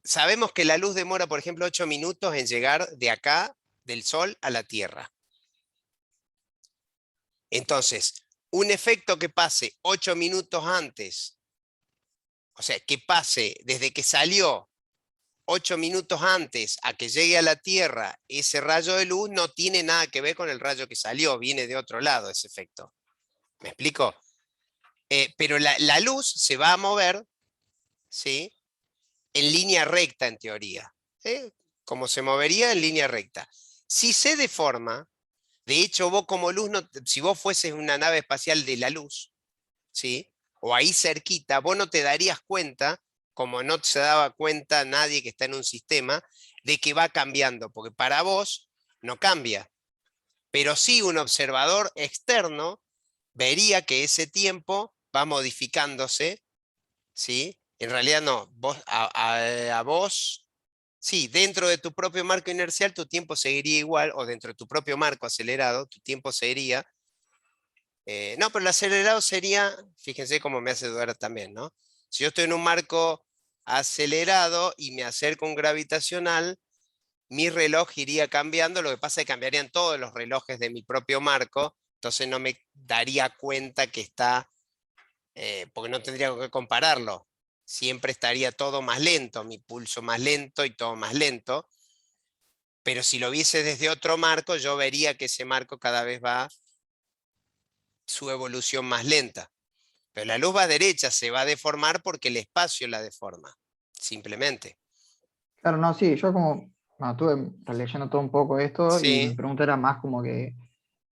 [SPEAKER 1] sabemos que la luz demora, por ejemplo, 8 minutos en llegar de acá, del Sol, a la Tierra. Entonces, un efecto que pase 8 minutos antes, o sea, que pase desde que salió 8 minutos antes a que llegue a la Tierra ese rayo de luz, no tiene nada que ver con el rayo que salió, viene de otro lado ese efecto. ¿Me explico? Pero la luz se va a mover, ¿sí? en línea recta en teoría. Como se movería en línea recta. Si se deforma, de hecho vos como luz, si vos fueses una nave espacial de la luz, ¿sí? O ahí cerquita, vos no te darías cuenta, como no se daba cuenta nadie que está en un sistema, de que va cambiando, porque para vos no cambia. Pero sí un observador externo vería que ese tiempo va modificándose, ¿sí? En realidad no, a vos, sí, dentro de tu propio marco inercial tu tiempo seguiría igual, o dentro de tu propio marco acelerado, tu tiempo seguiría. No, pero el acelerado sería, fíjense cómo me hace dudar también, ¿no? Si yo estoy en un marco acelerado y me acerco a un gravitacional, mi reloj iría cambiando, lo que pasa es que cambiarían todos los relojes de mi propio marco, entonces no me daría cuenta que está, porque no tendría que compararlo, siempre estaría todo más lento, mi pulso más lento y todo más lento, pero si lo viese desde otro marco, yo vería que ese marco cada vez va su evolución más lenta. Pero la luz va derecha, se va a deformar porque el espacio la deforma, simplemente.
[SPEAKER 3] Claro, no, sí, yo como, bueno, estuve releyendo todo un poco esto y mi
[SPEAKER 1] Sí,
[SPEAKER 3] pregunta era más como que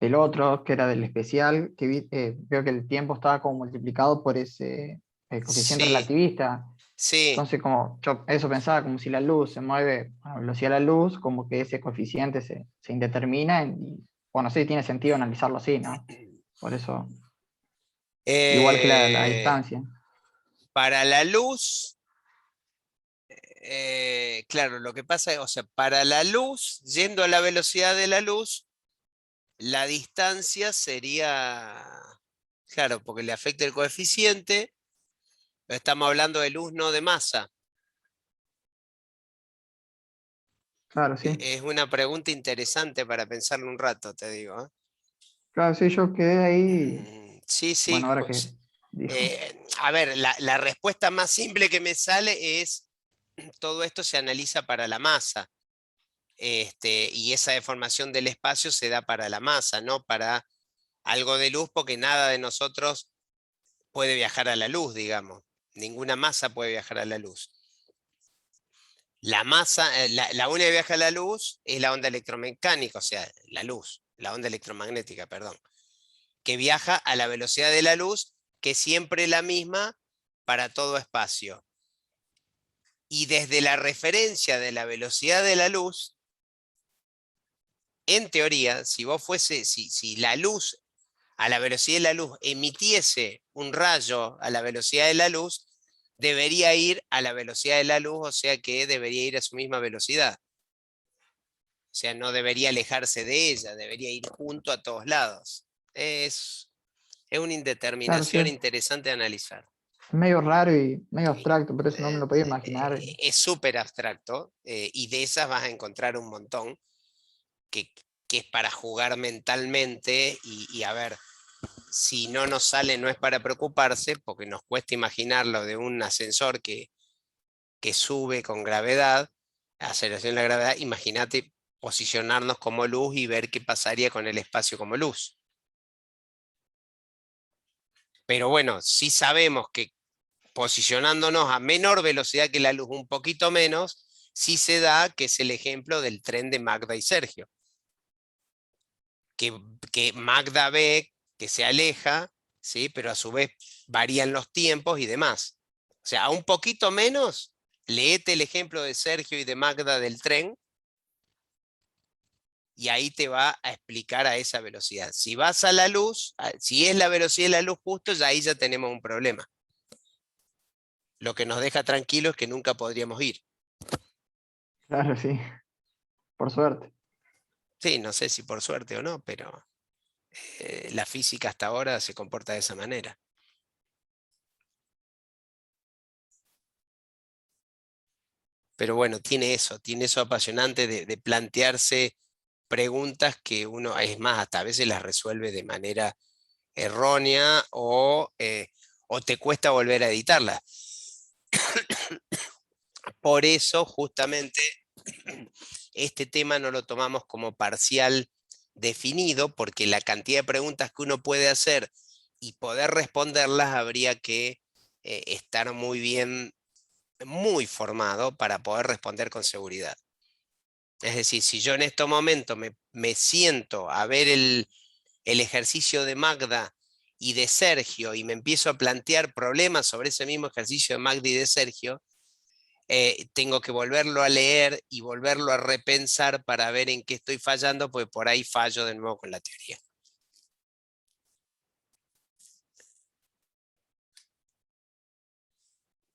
[SPEAKER 3] el otro, que era del especial, que veo que el tiempo estaba como multiplicado por ese coeficiente
[SPEAKER 1] sí,
[SPEAKER 3] relativista.
[SPEAKER 1] sí.
[SPEAKER 3] Entonces, como yo eso pensaba, como si la luz se mueve a la velocidad de la luz, como que ese coeficiente se indetermina y, bueno, sí, tiene sentido analizarlo así, ¿no? Por eso, igual que la
[SPEAKER 1] Eh,
[SPEAKER 3] distancia.
[SPEAKER 1] para la luz, claro, lo que pasa es, o sea, para la luz, yendo a la velocidad de la luz, la distancia sería, claro, porque le afecta el coeficiente, pero estamos hablando de luz, no de masa.
[SPEAKER 3] Claro, sí.
[SPEAKER 1] Es una pregunta interesante para pensarlo un rato, te digo.
[SPEAKER 3] Claro, sí, yo quedé ahí,
[SPEAKER 1] Sí, sí.
[SPEAKER 3] bueno, ahora que dijo.
[SPEAKER 1] A ver, la respuesta más simple que me sale es, todo esto se analiza para la masa. Y esa deformación del espacio se da para la masa, no para algo de luz, porque nada de nosotros puede viajar a la luz, digamos. Ninguna masa puede viajar a la luz. La masa, la única que viaja a la luz es la onda electromecánica, o sea, la luz, la onda electromagnética, perdón, que viaja a la velocidad de la luz, que es siempre la misma para todo espacio. Y desde la referencia de la velocidad de la luz, en teoría, si la luz a la velocidad de la luz emitiese un rayo a la velocidad de la luz, debería ir a la velocidad de la luz, o sea que debería ir a su misma velocidad. O sea, no debería alejarse de ella, debería ir junto a todos lados. Es una
[SPEAKER 3] Claro, sí,
[SPEAKER 1] indeterminación interesante de analizar.
[SPEAKER 3] es medio raro y medio abstracto, pero eso no me lo podía imaginar.
[SPEAKER 1] Es súper abstracto y de esas vas a encontrar un montón que, que es para jugar mentalmente y a ver, si no nos sale no es para preocuparse porque nos cuesta imaginarlo de un ascensor que sube con gravedad, aceleración de la gravedad, imagínate posicionarnos como luz y ver qué pasaría con el espacio como luz. Pero bueno, sí sabemos que posicionándonos a menor velocidad que la luz, un poquito menos, sí se da, que es el ejemplo del tren de Magda y Sergio. Que Magda ve que se aleja, ¿sí? Pero a su vez varían los tiempos y demás. O sea, a un poquito menos, léete el ejemplo de Sergio y de Magda del tren y ahí te va a explicar a esa velocidad. Si vas a la luz, si es la velocidad de la luz justo, ya ahí ya tenemos un problema. Lo que nos deja tranquilos es que nunca podríamos ir.
[SPEAKER 3] Claro, sí, por suerte.
[SPEAKER 1] Sí, no sé si por suerte o no, pero la física hasta ahora se comporta de esa manera. Pero bueno, tiene eso apasionante de plantearse preguntas que uno, es más, hasta a veces las resuelve de manera errónea o te cuesta volver a editarlas. Por eso, justamente, este tema no lo tomamos como parcial definido, porque la cantidad de preguntas que uno puede hacer y poder responderlas habría que estar muy bien muy formado para poder responder con seguridad. Es decir, si yo en este momento me siento a ver el ejercicio de Magda y de Sergio y me empiezo a plantear problemas sobre ese mismo ejercicio de Magda y de Sergio, tengo que volverlo a leer y volverlo a repensar para ver en qué estoy fallando, porque por ahí fallo de nuevo con la teoría.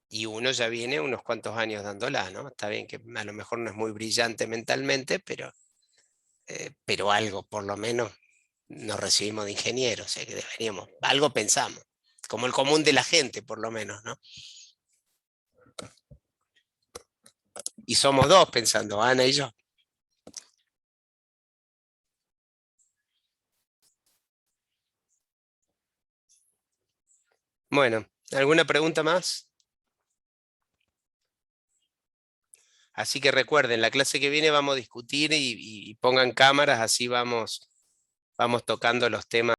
[SPEAKER 1] Y uno ya viene unos cuantos años dándola, ¿no? Está bien que a lo mejor no es muy brillante mentalmente, pero algo, por lo menos, nos recibimos de ingenieros, o sea que deberíamos, algo pensamos, como el común de la gente, por lo menos, ¿no? Y somos dos pensando, Ana y yo. Bueno, ¿alguna pregunta más? Así que recuerden, la clase que viene vamos a discutir y pongan cámaras, así vamos tocando los temas.